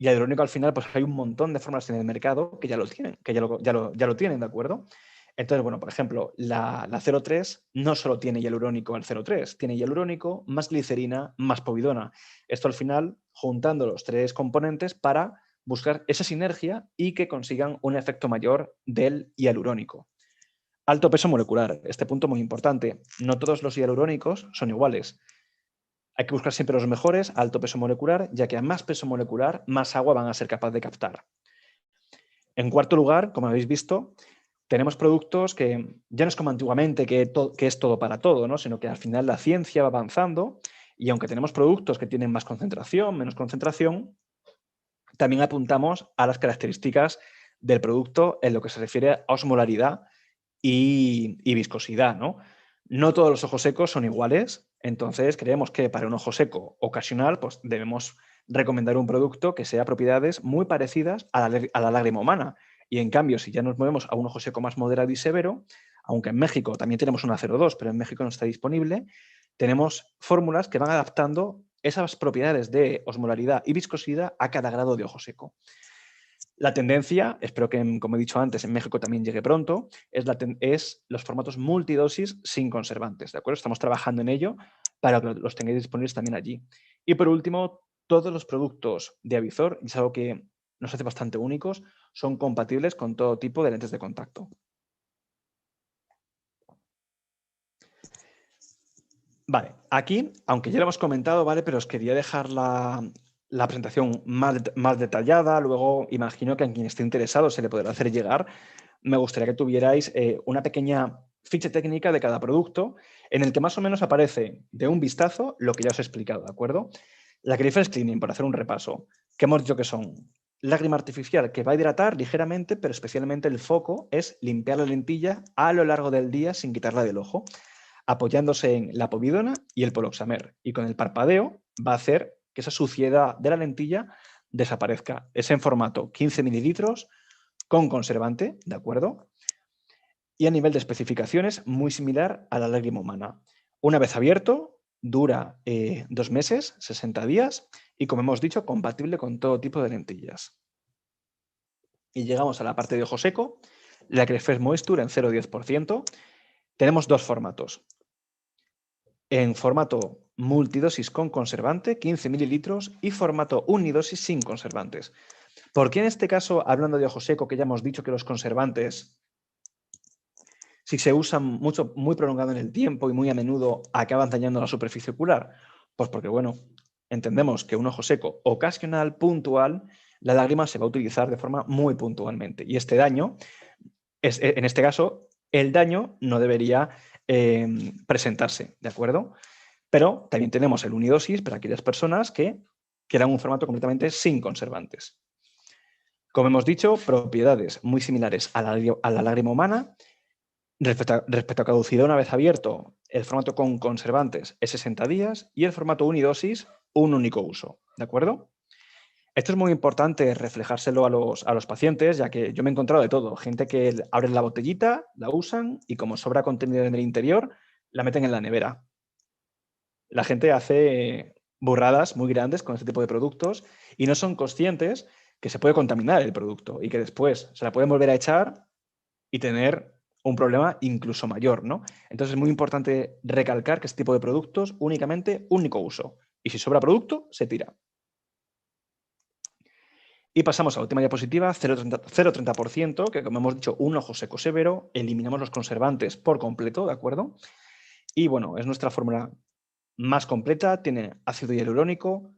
hialurónico al final pues hay un montón de fórmulas en el mercado que ya lo tienen, ya lo tienen, ¿de acuerdo? Entonces, bueno, por ejemplo, la 0,3 no solo tiene hialurónico al 0,3, tiene hialurónico más glicerina más povidona. Esto al final, juntando los 3 componentes para buscar esa sinergia y que consigan un efecto mayor del hialurónico. Alto peso molecular, este punto muy importante. No todos los hialurónicos son iguales. Hay que buscar siempre los mejores, alto peso molecular, ya que a más peso molecular, más agua van a ser capaces de captar. En cuarto lugar, como habéis visto, tenemos productos que ya no es como antiguamente, que es todo para todo, ¿no? Sino que al final la ciencia va avanzando y aunque tenemos productos que tienen más concentración, menos concentración, también apuntamos a las características del producto en lo que se refiere a osmolaridad y viscosidad, ¿no? No todos los ojos secos son iguales, entonces creemos que para un ojo seco ocasional pues debemos recomendar un producto que sea propiedades muy parecidas a la lágrima humana. Y en cambio, si ya nos movemos a un ojo seco más moderado y severo, aunque en México también tenemos una 0,2, pero en México no está disponible, tenemos fórmulas que van adaptando esas propiedades de osmolaridad y viscosidad a cada grado de ojo seco. La tendencia, espero que, como he dicho antes, en México también llegue pronto, es los formatos multidosis sin conservantes, ¿de acuerdo? Estamos trabajando en ello para que los tengáis disponibles también allí. Y por último, todos los productos de Avizor, y es algo que nos hace bastante únicos, son compatibles con todo tipo de lentes de contacto. Vale, aquí, aunque ya lo hemos comentado, ¿vale? Pero os quería dejar la presentación más detallada. Luego, imagino que a quien esté interesado se le podrá hacer llegar. Me gustaría que tuvierais una pequeña ficha técnica de cada producto en el que más o menos aparece de un vistazo lo que ya os he explicado, ¿de acuerdo? La Clearface Cleaning, por hacer un repaso, que hemos dicho que son lágrima artificial que va a hidratar ligeramente, pero especialmente el foco es limpiar la lentilla a lo largo del día sin quitarla del ojo, apoyándose en la povidona y el poloxamer. Y con el parpadeo va a hacer que esa suciedad de la lentilla desaparezca. Es en formato 15 mililitros con conservante, ¿de acuerdo? Y a nivel de especificaciones, muy similar a la lágrima humana. Una vez abierto, dura 2 meses, 60 días, y como hemos dicho, compatible con todo tipo de lentillas. Y llegamos a la parte de ojo seco, la Clearface Moisture en 0,10%. Tenemos dos formatos. En formato multidosis con conservante, 15 mililitros, y formato unidosis sin conservantes. ¿Por qué en este caso, hablando de ojo seco, que ya hemos dicho que los conservantes, si se usan mucho, muy prolongado en el tiempo y muy a menudo, acaban dañando la superficie ocular? Pues porque, bueno, entendemos que un ojo seco ocasional, puntual, la lágrima se va a utilizar de forma muy puntualmente. Y este daño, en este caso, el daño no debería presentarse, ¿de acuerdo? Pero también tenemos el unidosis para aquellas personas que quieran un formato completamente sin conservantes. Como hemos dicho, propiedades muy similares a la lágrima humana. Respecto a caducidad, una vez abierto, el formato con conservantes es 60 días y el formato unidosis, un único uso. ¿De acuerdo? Esto es muy importante reflejárselo a los pacientes, ya que yo me he encontrado de todo. Gente que abren la botellita, la usan y como sobra contenido en el interior, la meten en la nevera. La gente hace burradas muy grandes con este tipo de productos y no son conscientes que se puede contaminar el producto y que después se la pueden volver a echar y tener un problema incluso mayor, ¿no? Entonces es muy importante recalcar que este tipo de productos únicamente único uso. Y si sobra producto, se tira. Y pasamos a la última diapositiva, 0,30%, que como hemos dicho, un ojo seco severo, eliminamos los conservantes por completo, ¿de acuerdo? Y bueno, es nuestra fórmula más completa, tiene ácido hialurónico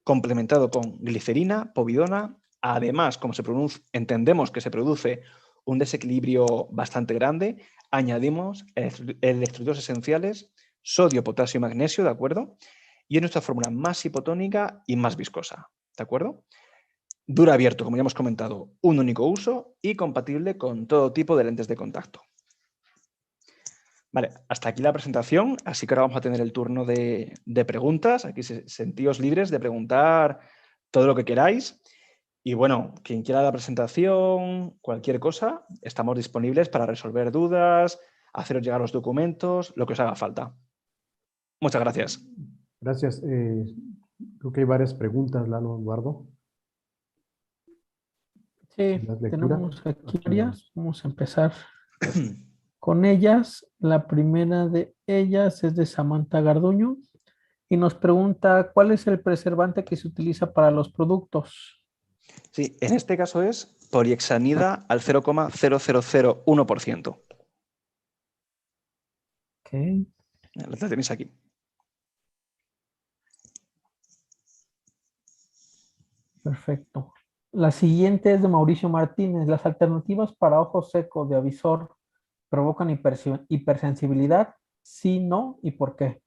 complementado con glicerina, povidona. Además, como entendemos que se produce un desequilibrio bastante grande, añadimos electrolitos esenciales, sodio, potasio y magnesio, ¿de acuerdo? Y es nuestra fórmula más hipotónica y más viscosa, ¿de acuerdo? Dura abierto, como ya hemos comentado, un único uso y compatible con todo tipo de lentes de contacto. Vale, hasta aquí la presentación, así que ahora vamos a tener el turno de preguntas. Aquí sentíos libres de preguntar todo lo que queráis. Y bueno, quien quiera la presentación, cualquier cosa, estamos disponibles para resolver dudas, haceros llegar los documentos, lo que os haga falta. Muchas gracias. Gracias. Creo que hay varias preguntas, Lalo, Eduardo. Sí, ¿Das lectura? tenemos aquí Aquí varias. Vamos a empezar con ellas. La primera de ellas es de Samantha Garduño y nos pregunta ¿cuál es el preservante que se utiliza para los productos? Sí, en este caso es poliexanida al 0,0001%. Okay. La tenéis aquí. Perfecto. La siguiente es de Mauricio Martínez. ¿Las alternativas para ojos secos de Avizor provocan hipersensibilidad? Sí, no, ¿y por qué?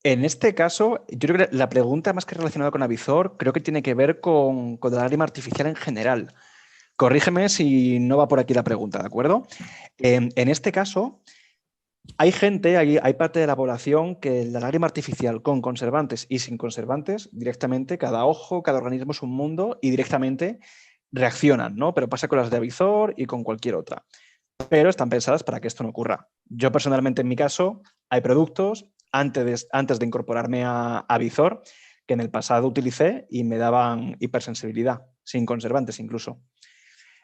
En este caso, yo creo que la pregunta más que relacionada con Avizor, creo que tiene que ver con la lágrima artificial en general. Corrígeme si no va por aquí la pregunta, ¿de acuerdo? En este caso, hay gente, hay parte de la población que la lágrima artificial con conservantes y sin conservantes, directamente, cada ojo, cada organismo es un mundo y directamente reaccionan, ¿no? Pero pasa con las de Avizor y con cualquier otra. pero están pensadas para que esto no ocurra. Yo personalmente, en mi caso, hay productos antes de incorporarme a Vizor que en el pasado utilicé y me daban hipersensibilidad, sin conservantes incluso.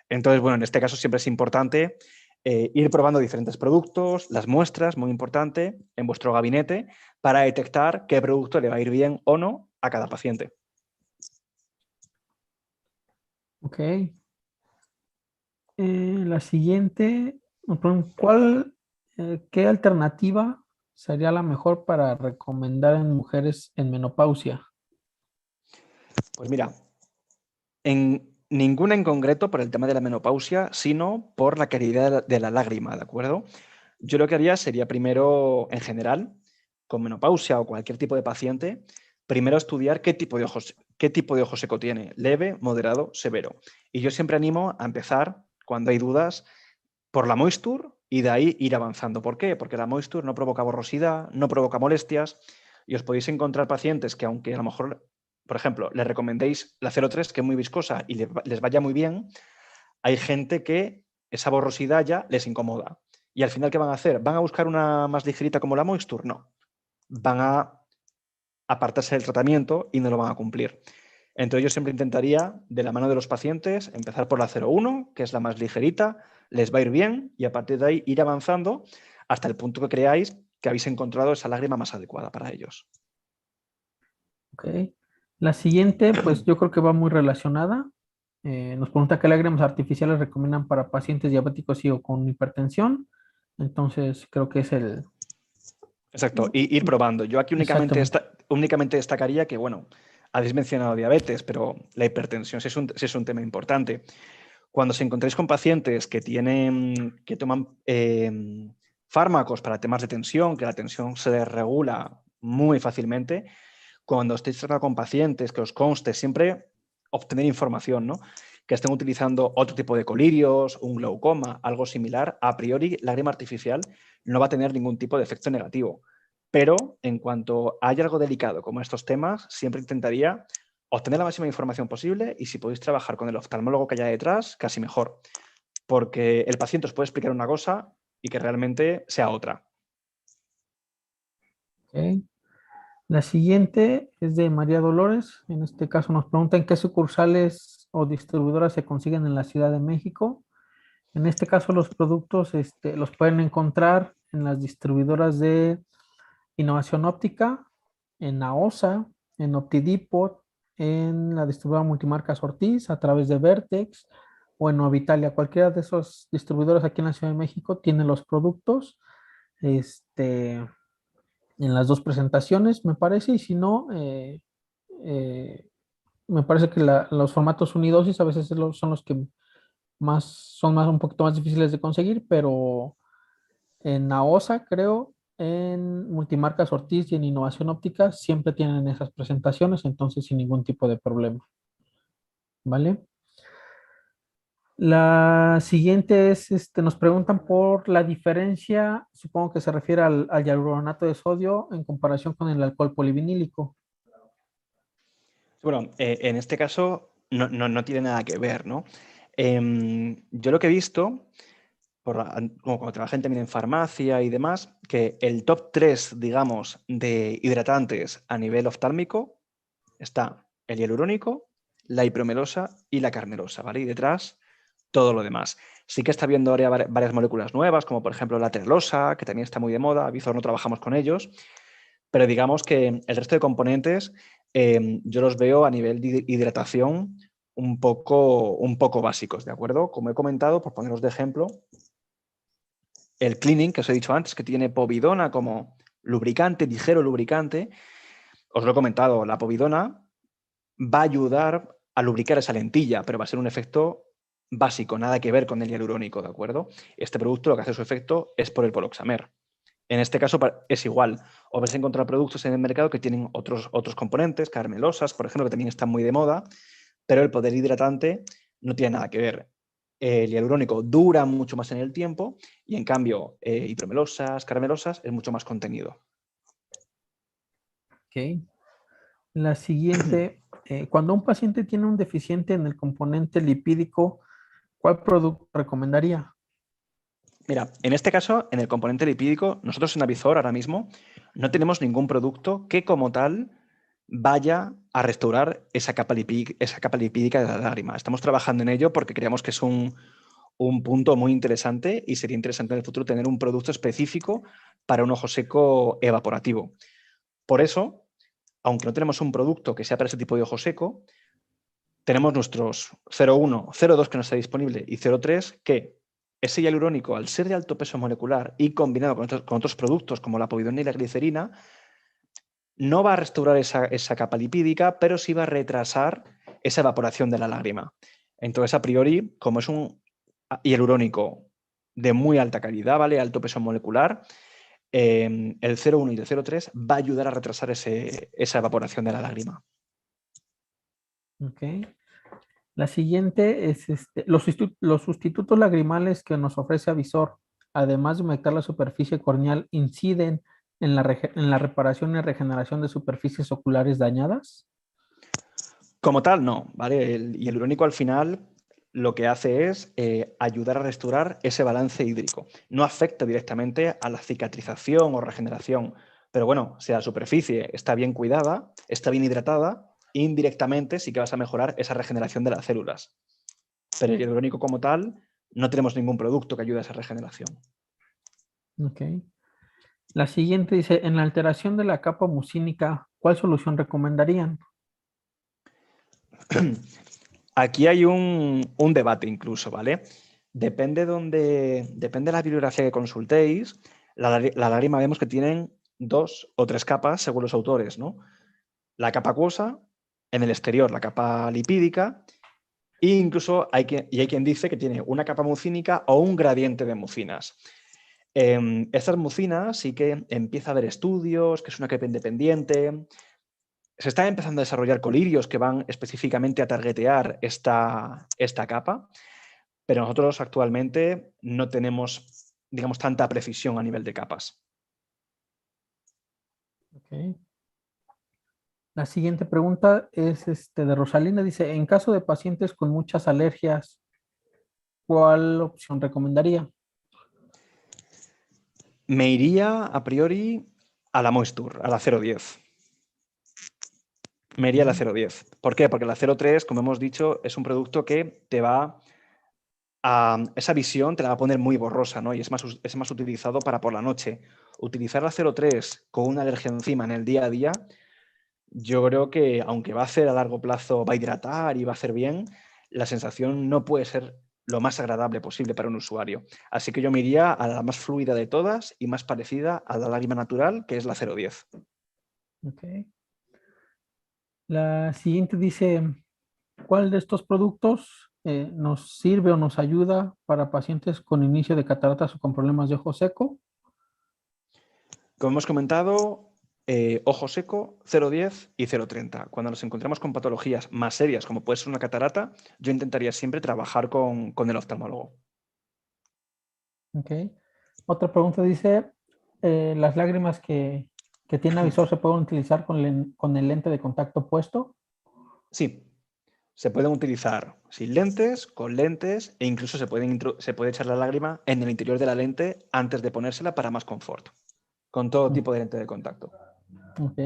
Entonces, bueno, en este caso siempre es importante ir probando diferentes productos, las muestras, muy importante, en vuestro gabinete, para detectar qué producto le va a ir bien o no a cada paciente. Ok. La siguiente, nos preguntan, ¿qué alternativa sería la mejor para recomendar en mujeres en menopausia? Pues mira, en ninguna en concreto por el tema de la menopausia, sino por la calidad de la lágrima, ¿de acuerdo? Yo lo que haría sería primero, en general, con menopausia o cualquier tipo de paciente, primero estudiar qué tipo de ojo seco tiene, leve, moderado, severo. Y yo siempre animo a empezar, cuando hay dudas, por la moisture y de ahí ir avanzando. ¿Por qué? Porque la moisture no provoca borrosidad, no provoca molestias y os podéis encontrar pacientes que aunque a lo mejor, por ejemplo, les recomendéis la 03, que es muy viscosa y les vaya muy bien, hay gente que esa borrosidad ya les incomoda. Y al final, ¿qué van a hacer? ¿Van a buscar una más ligerita como la moisture? No. Van a apartarse del tratamiento y no lo van a cumplir. Entonces yo siempre intentaría, de la mano de los pacientes, empezar por la 01, que es la más ligerita, les va a ir bien y a partir de ahí ir avanzando hasta el punto que creáis que habéis encontrado esa lágrima más adecuada para ellos. Ok. La siguiente, pues yo creo que va muy relacionada. Nos pregunta qué lágrimas artificiales recomiendan para pacientes diabéticos y o con hipertensión. Entonces, creo que es el... Exacto, y ir probando. Yo aquí Exactamente. únicamente destacaría que, bueno, habéis mencionado diabetes, pero la hipertensión sí es un tema importante. Cuando os encontréis con pacientes que toman fármacos para temas de tensión, que la tensión se desregula muy fácilmente, cuando estéis tratando con pacientes, que os conste siempre obtener información, ¿no? Que estén utilizando otro tipo de colirios, un glaucoma, algo similar, a priori lágrima artificial no va a tener ningún tipo de efecto negativo. Pero en cuanto haya algo delicado como estos temas, siempre intentaría obtener la máxima información posible y si podéis trabajar con el oftalmólogo que haya detrás, casi mejor. Porque el paciente os puede explicar una cosa y que realmente sea otra. Ok. La siguiente es de María Dolores. En este caso nos preguntan qué sucursales o distribuidoras se consiguen en la Ciudad de México. En este caso los productos los pueden encontrar en las distribuidoras de Innovación Óptica, en AOSA, en Optidipot, en la distribuidora multimarcas Ortiz, a través de Vertex o en Novitalia. Cualquiera de esos distribuidores aquí en la Ciudad de México tiene los productos. Este, en las dos presentaciones, me parece, y si no, eh, me parece que los formatos unidosis a veces son los que son más un poquito más difíciles de conseguir, pero en AOSA, creo, en Multimarcas Ortiz y en Innovación Óptica siempre tienen esas presentaciones, entonces sin ningún tipo de problema, ¿vale? La siguiente es, nos preguntan por la diferencia, supongo que se refiere al hialuronato de sodio en comparación con el alcohol polivinílico. Bueno, en este caso no tiene nada que ver, ¿no? Yo lo que he visto, como cuando trabajé también en farmacia y demás, que el top 3, digamos, de hidratantes a nivel oftálmico está el hialurónico, la hipromelosa y la carmelosa, ¿vale? Y detrás todo lo demás. Sí que está viendo ahora varias moléculas nuevas, como por ejemplo la trelosa, que también está muy de moda. A Vizor no trabajamos con ellos, pero digamos que el resto de componentes yo los veo a nivel de hidratación un poco básicos, ¿de acuerdo? Como he comentado, por poneros de ejemplo, el cleaning, que os he dicho antes, que tiene povidona como lubricante, ligero lubricante, os lo he comentado, la povidona va a ayudar a lubricar esa lentilla, pero va a ser un efecto básico, nada que ver con el hialurónico, ¿de acuerdo? Este producto lo que hace su efecto es por el poloxamer. En este caso es igual. O vais a encontrar productos en el mercado que tienen otros componentes, carmelosas, por ejemplo, que también están muy de moda, pero el poder hidratante no tiene nada que ver. El hialurónico dura mucho más en el tiempo y en cambio hipromelosas, caramelosas es mucho más contenido. Ok. La siguiente, cuando un paciente tiene un deficiente en el componente lipídico, ¿cuál producto recomendaría? Mira, en este caso, en el componente lipídico, nosotros en Avizor ahora mismo no tenemos ningún producto que como tal vaya a restaurar esa capa lipídica de la lágrima. Estamos trabajando en ello porque creemos que es un punto muy interesante y sería interesante en el futuro tener un producto específico para un ojo seco evaporativo. Por eso, aunque no tenemos un producto que sea para ese tipo de ojo seco, tenemos nuestros 0,1, 0,2 que no está disponible y 0,3 que ese hialurónico, al ser de alto peso molecular y combinado con otros productos como la povidona y la glicerina, no va a restaurar esa capa lipídica, pero sí va a retrasar esa evaporación de la lágrima. Entonces, a priori, como es un hialurónico de muy alta calidad, ¿vale? Alto peso molecular, el 0,1 y el 0,3 va a ayudar a retrasar esa evaporación de la lágrima. Ok. La siguiente es los sustitutos lagrimales que nos ofrece Avisor, además de humectar la superficie corneal, inciden en la reparación y regeneración de superficies oculares dañadas. Como tal, no, ¿vale? El hialurónico al final lo que hace es ayudar a restaurar ese balance hídrico. No afecta directamente a la cicatrización o regeneración, pero bueno, si la superficie está bien cuidada, está bien hidratada, indirectamente sí que vas a mejorar esa regeneración de las células. Pero el hialurónico como tal, no tenemos ningún producto que ayude a esa regeneración. Ok. La siguiente dice, en la alteración de la capa mucínica, ¿cuál solución recomendarían? Aquí hay un debate incluso, ¿vale? Depende de la bibliografía que consultéis, la lágrima vemos que tienen 2 o 3 capas según los autores, ¿no? La capa acuosa, en el exterior la capa lipídica, e incluso hay quien dice que tiene una capa mucínica o un gradiente de mucinas. Estas mucinas sí que empieza a haber estudios, que es una capa independiente. Se están empezando a desarrollar colirios que van específicamente a targetear esta capa, pero nosotros actualmente no tenemos, digamos, tanta precisión a nivel de capas. Ok. La siguiente pregunta es de Rosalina. Dice, en caso de pacientes con muchas alergias, ¿cuál opción recomendaría? Me iría a priori a la Moisture, a la 010. Me iría a la 010. ¿Por qué? Porque la 03, como hemos dicho, es un producto que te va a... Esa visión te la va a poner muy borrosa, ¿no? Y es más utilizado para por la noche. Utilizar la 03 con una alergia encima en el día a día, yo creo que aunque va a hacer a largo plazo, va a hidratar y va a hacer bien, la sensación no puede ser lo más agradable posible para un usuario. Así que yo me iría a la más fluida de todas y más parecida a la lágrima natural, que es la 010. Ok. La siguiente dice, ¿cuál de estos productos nos sirve o nos ayuda para pacientes con inicio de cataratas o con problemas de ojo seco? Como hemos comentado, ojo seco, 0,10 y 0,30. Cuando nos encontramos con patologías más serias, como puede ser una catarata, yo intentaría siempre trabajar con el oftalmólogo. Ok. Otra pregunta dice, ¿las lágrimas que tiene Avisor se pueden utilizar con el lente de contacto puesto? Sí, se pueden utilizar sin lentes, con lentes e incluso se puede echar la lágrima en el interior de la lente antes de ponérsela para más confort, con todo tipo de lente de contacto. Ok.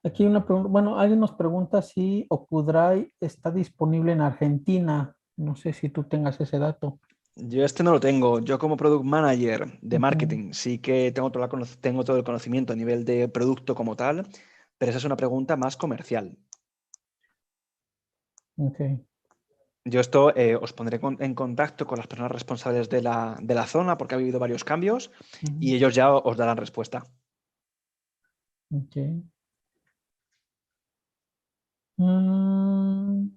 Aquí hay una pregunta, bueno, alguien nos pregunta si Ocudray está disponible en Argentina. No sé si tú tengas ese dato. Yo este no lo tengo. Yo como product manager de Ujú. marketing sí que tengo todo el conocimiento a nivel de producto como tal, pero esa es una pregunta más comercial. Ok. Yo esto os pondré en contacto con las personas responsables de la zona porque ha habido varios cambios y Ujú. ellos ya os darán respuesta. Ok. Mm,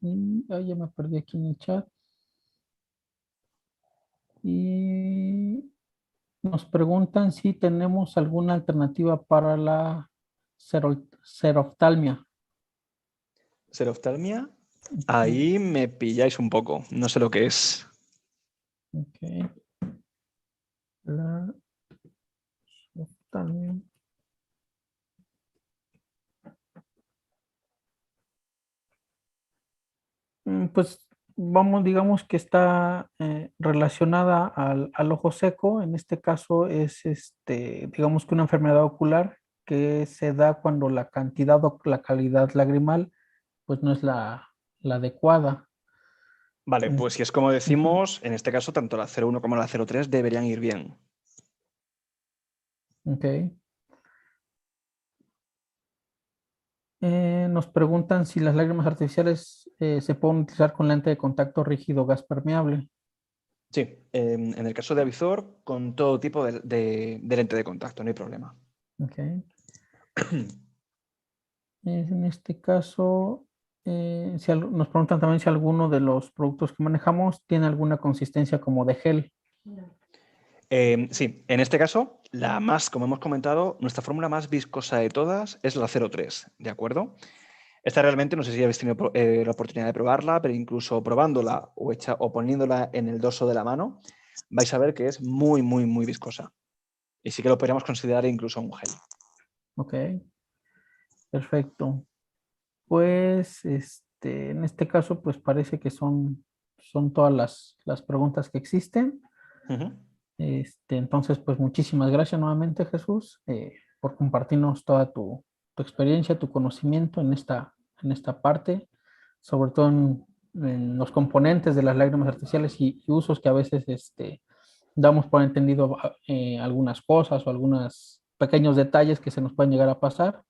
ya me perdí aquí en el chat. Y nos preguntan si tenemos alguna alternativa para la seroftalmia. Seroftalmia, Ujú. ahí me pilláis un poco. No sé lo que es. Ok. La seroftalmia. Pues vamos, digamos que está relacionada al ojo seco. En este caso es, digamos que una enfermedad ocular que se da cuando la cantidad o la calidad lagrimal pues no es la adecuada. Vale, Es- pues si es como Ujú. decimos, en este caso tanto la 01 como la 03 deberían ir bien. Ok. Nos preguntan si las lágrimas artificiales se pueden utilizar con lente de contacto rígido gas permeable. Sí, en el caso de Avizor, con todo tipo de lente de contacto, no hay problema. Ok. En este caso, nos preguntan también si alguno de los productos que manejamos tiene alguna consistencia como de gel. Sí, en este caso, la más, como hemos comentado, nuestra fórmula más viscosa de todas es la 03, ¿de acuerdo? Esta realmente, no sé si habéis tenido la oportunidad de probarla, pero incluso probándola o poniéndola en el dorso de la mano, vais a ver que es muy, muy, muy viscosa. Y sí que lo podríamos considerar incluso un gel. Ok, perfecto. Pues en este caso, pues parece que son todas las preguntas que existen. Ujú. Entonces, pues muchísimas gracias nuevamente, Jesús, por compartirnos toda tu experiencia, tu conocimiento en esta parte, sobre todo en los componentes de las lágrimas artificiales y usos que a veces damos por entendido algunas cosas o algunos pequeños detalles que se nos pueden llegar a pasar,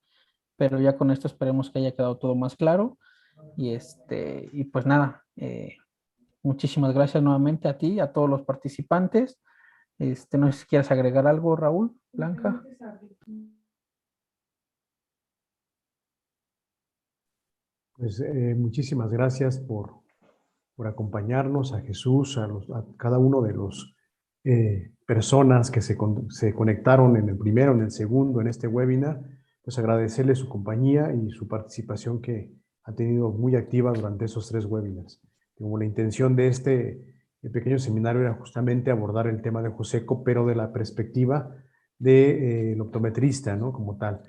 pero ya con esto esperemos que haya quedado todo más claro. Y pues nada, muchísimas gracias nuevamente a ti, a todos los participantes. No sé si quieres agregar algo, Raúl, Blanca. Pues muchísimas gracias por acompañarnos, a Jesús, a cada uno de los personas que se conectaron en el primero, en el segundo, en este webinar. Pues agradecerle su compañía y su participación que ha tenido muy activa durante esos 3 webinars. Como la intención de este pequeño seminario era justamente abordar el tema de Joseco, pero de la perspectiva del optometrista, ¿no? Como tal.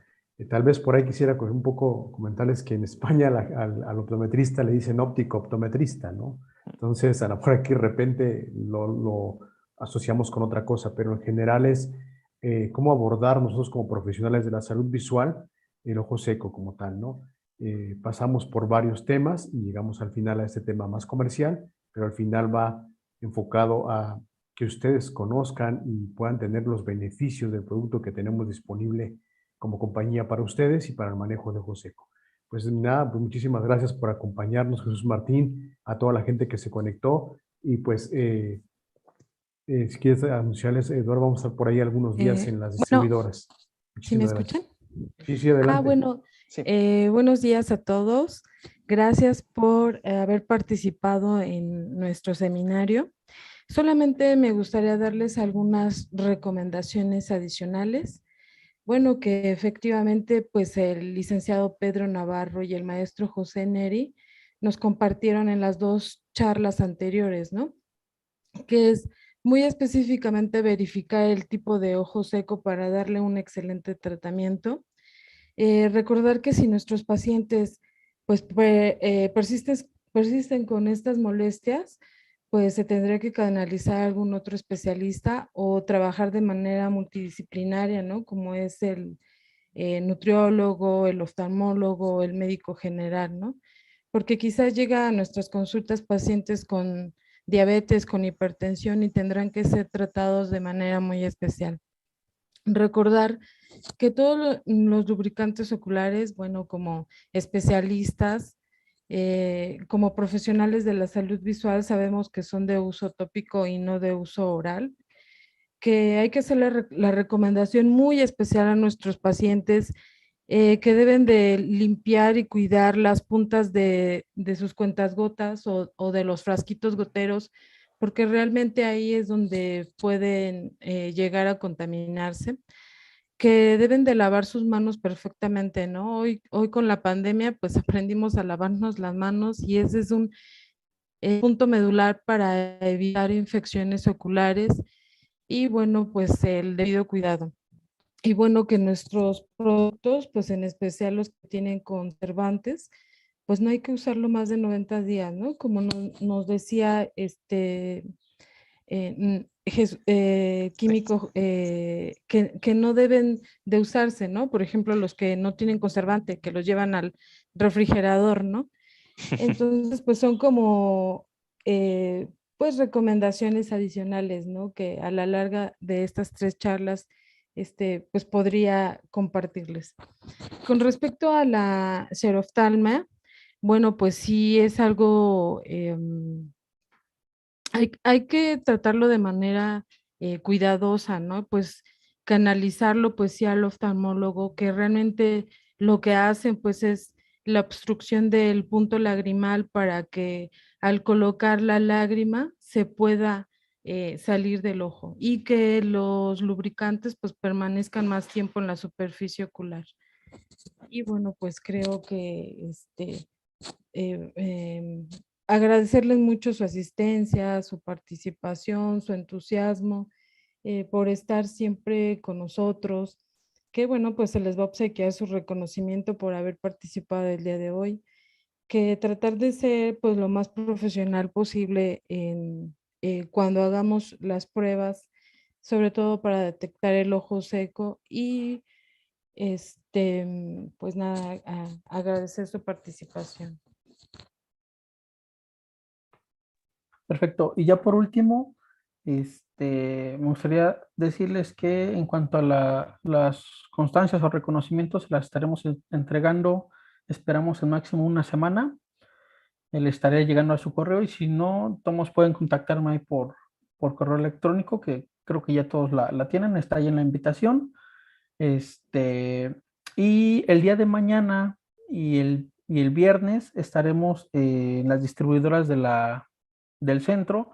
Tal vez por ahí quisiera un poco comentarles que en España al optometrista le dicen óptico optometrista, ¿no? Entonces, a lo mejor aquí de repente lo asociamos con otra cosa, pero en general es cómo abordar nosotros como profesionales de la salud visual el ojo seco como tal, ¿no? Pasamos por varios temas y llegamos al final a este tema más comercial, pero al final va enfocado a que ustedes conozcan y puedan tener los beneficios del producto que tenemos disponible como compañía para ustedes y para el manejo de ojo seco. Pues nada, pues muchísimas gracias por acompañarnos, Jesús Martín, a toda la gente que se conectó y pues si quieres anunciarles, Eduardo, vamos a estar por ahí algunos días en las Bueno, distribuidoras. ¿sí me Muchísimas escuchan? gracias. Sí, sí, adelante. Bueno, Sí. buenos días a todos. Gracias por haber participado en nuestro seminario. Solamente me gustaría darles algunas recomendaciones adicionales. Bueno, que efectivamente, pues el licenciado Pedro Navarro y el maestro José Neri nos compartieron en las 2 charlas anteriores, ¿no? Que es muy específicamente verificar el tipo de ojo seco para darle un excelente tratamiento. Recordar que si nuestros pacientes persisten con estas molestias, pues se tendría que canalizar a algún otro especialista o trabajar de manera multidisciplinaria, ¿no? Como es el nutriólogo, el oftalmólogo, el médico general, ¿no? Porque quizás llega a nuestras consultas pacientes con diabetes, con hipertensión y tendrán que ser tratados de manera muy especial. Recordar que todos los lubricantes oculares, bueno, como especialistas, como profesionales de la salud visual, sabemos que son de uso tópico y no de uso oral, que hay que hacer la recomendación muy especial a nuestros pacientes que deben de limpiar y cuidar las puntas de sus cuentas gotas o de los frasquitos goteros, porque realmente ahí es donde pueden llegar a contaminarse, que deben de lavar sus manos perfectamente, ¿no? Hoy con la pandemia, pues aprendimos a lavarnos las manos y ese es un punto medular para evitar infecciones oculares y bueno, pues el debido cuidado. Y bueno, que nuestros productos, pues en especial los que tienen conservantes, pues no hay que usarlo más de 90 días, ¿no? Como nos decía químico, que no deben de usarse, ¿no? Por ejemplo, los que no tienen conservante, que los llevan al refrigerador, ¿no? Entonces, pues son como, pues recomendaciones adicionales, ¿no? Que a la larga de estas 3 charlas, pues podría compartirles. Con respecto a la xeroftalmia, bueno, pues sí es algo, hay que tratarlo de manera cuidadosa, ¿no? Pues canalizarlo, pues sí, al oftalmólogo, que realmente lo que hacen, pues es la obstrucción del punto lagrimal para que al colocar la lágrima se pueda salir del ojo y que los lubricantes pues permanezcan más tiempo en la superficie ocular. Y bueno, pues creo que eh, em, agradecerles mucho su asistencia, su participación, su entusiasmo, por estar siempre con nosotros, que bueno, pues se les va a obsequiar su reconocimiento por haber participado el día de hoy, que tratar de ser pues lo más profesional posible cuando hagamos las pruebas, sobre todo para detectar el ojo seco y pues nada, agradecer su participación. Perfecto. Y ya por último, me gustaría decirles que en cuanto a las constancias o reconocimientos, las estaremos entregando, esperamos en máximo una semana. Le estaré llegando a su correo y si no, todos pueden contactarme ahí por correo electrónico, que creo que ya todos la tienen, está ahí en la invitación. Este, y el día de mañana y el viernes estaremos en las distribuidoras del centro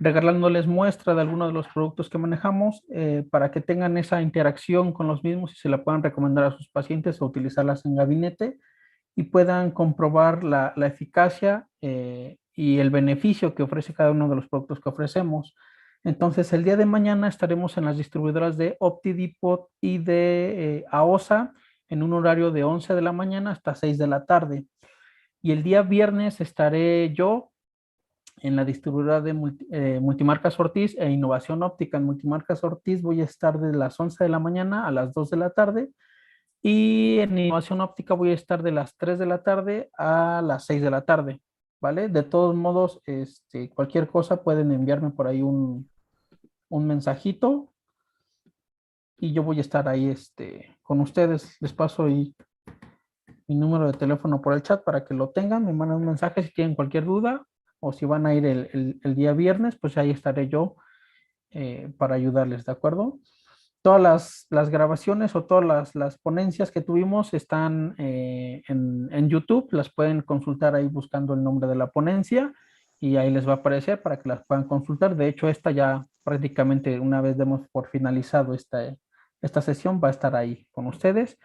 regalándoles muestra de algunos de los productos que manejamos para que tengan esa interacción con los mismos y se la puedan recomendar a sus pacientes o utilizarlas en gabinete y puedan comprobar la eficacia y el beneficio que ofrece cada uno de los productos que ofrecemos. Entonces, el día de mañana estaremos en las distribuidoras de OptiDepot y de AOSA en un horario de 11 de la mañana hasta 6 de la tarde. Y el día viernes estaré yo en la distribuidora de Multimarcas Ortiz e Innovación Óptica. En Multimarcas Ortiz voy a estar de las 11 de la mañana a las 2 de la tarde y en Innovación Óptica voy a estar de las 3 de la tarde a las 6 de la tarde, ¿vale? De todos modos, cualquier cosa pueden enviarme por ahí un mensajito y yo voy a estar ahí con ustedes. Les paso ahí mi número de teléfono por el chat para que lo tengan, me mandan un mensaje si tienen cualquier duda o si van a ir el día viernes, pues ahí estaré yo para ayudarles, ¿de acuerdo? Todas las grabaciones o todas las ponencias que tuvimos están en YouTube, las pueden consultar ahí buscando el nombre de la ponencia y ahí les va a aparecer para que las puedan consultar. De hecho, esta ya prácticamente una vez demos por finalizado esta sesión va a estar ahí con ustedes.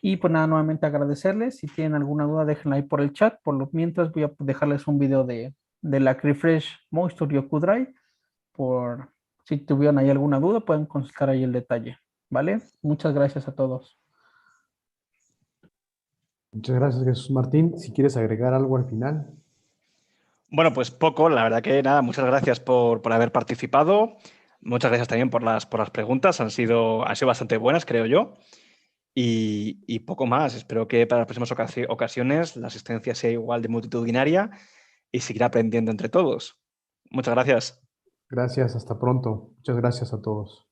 Y pues nada, nuevamente agradecerles. Si tienen alguna duda, déjenla ahí por el chat. Por lo mientras voy a dejarles un video de la Refresh Moisture Yoku Dry. Por si tuvieron ahí alguna duda, pueden consultar ahí el detalle. ¿Vale? Muchas gracias a todos. Muchas gracias, Jesús Martín. Si quieres agregar algo al final. Bueno, pues poco, la verdad que nada, muchas gracias por haber participado. Muchas gracias también por las preguntas, han sido bastante buenas, creo yo. Y poco más. Espero que para las próximas ocasiones la asistencia sea igual de multitudinaria y seguir aprendiendo entre todos. Muchas gracias. Gracias, hasta pronto. Muchas gracias a todos.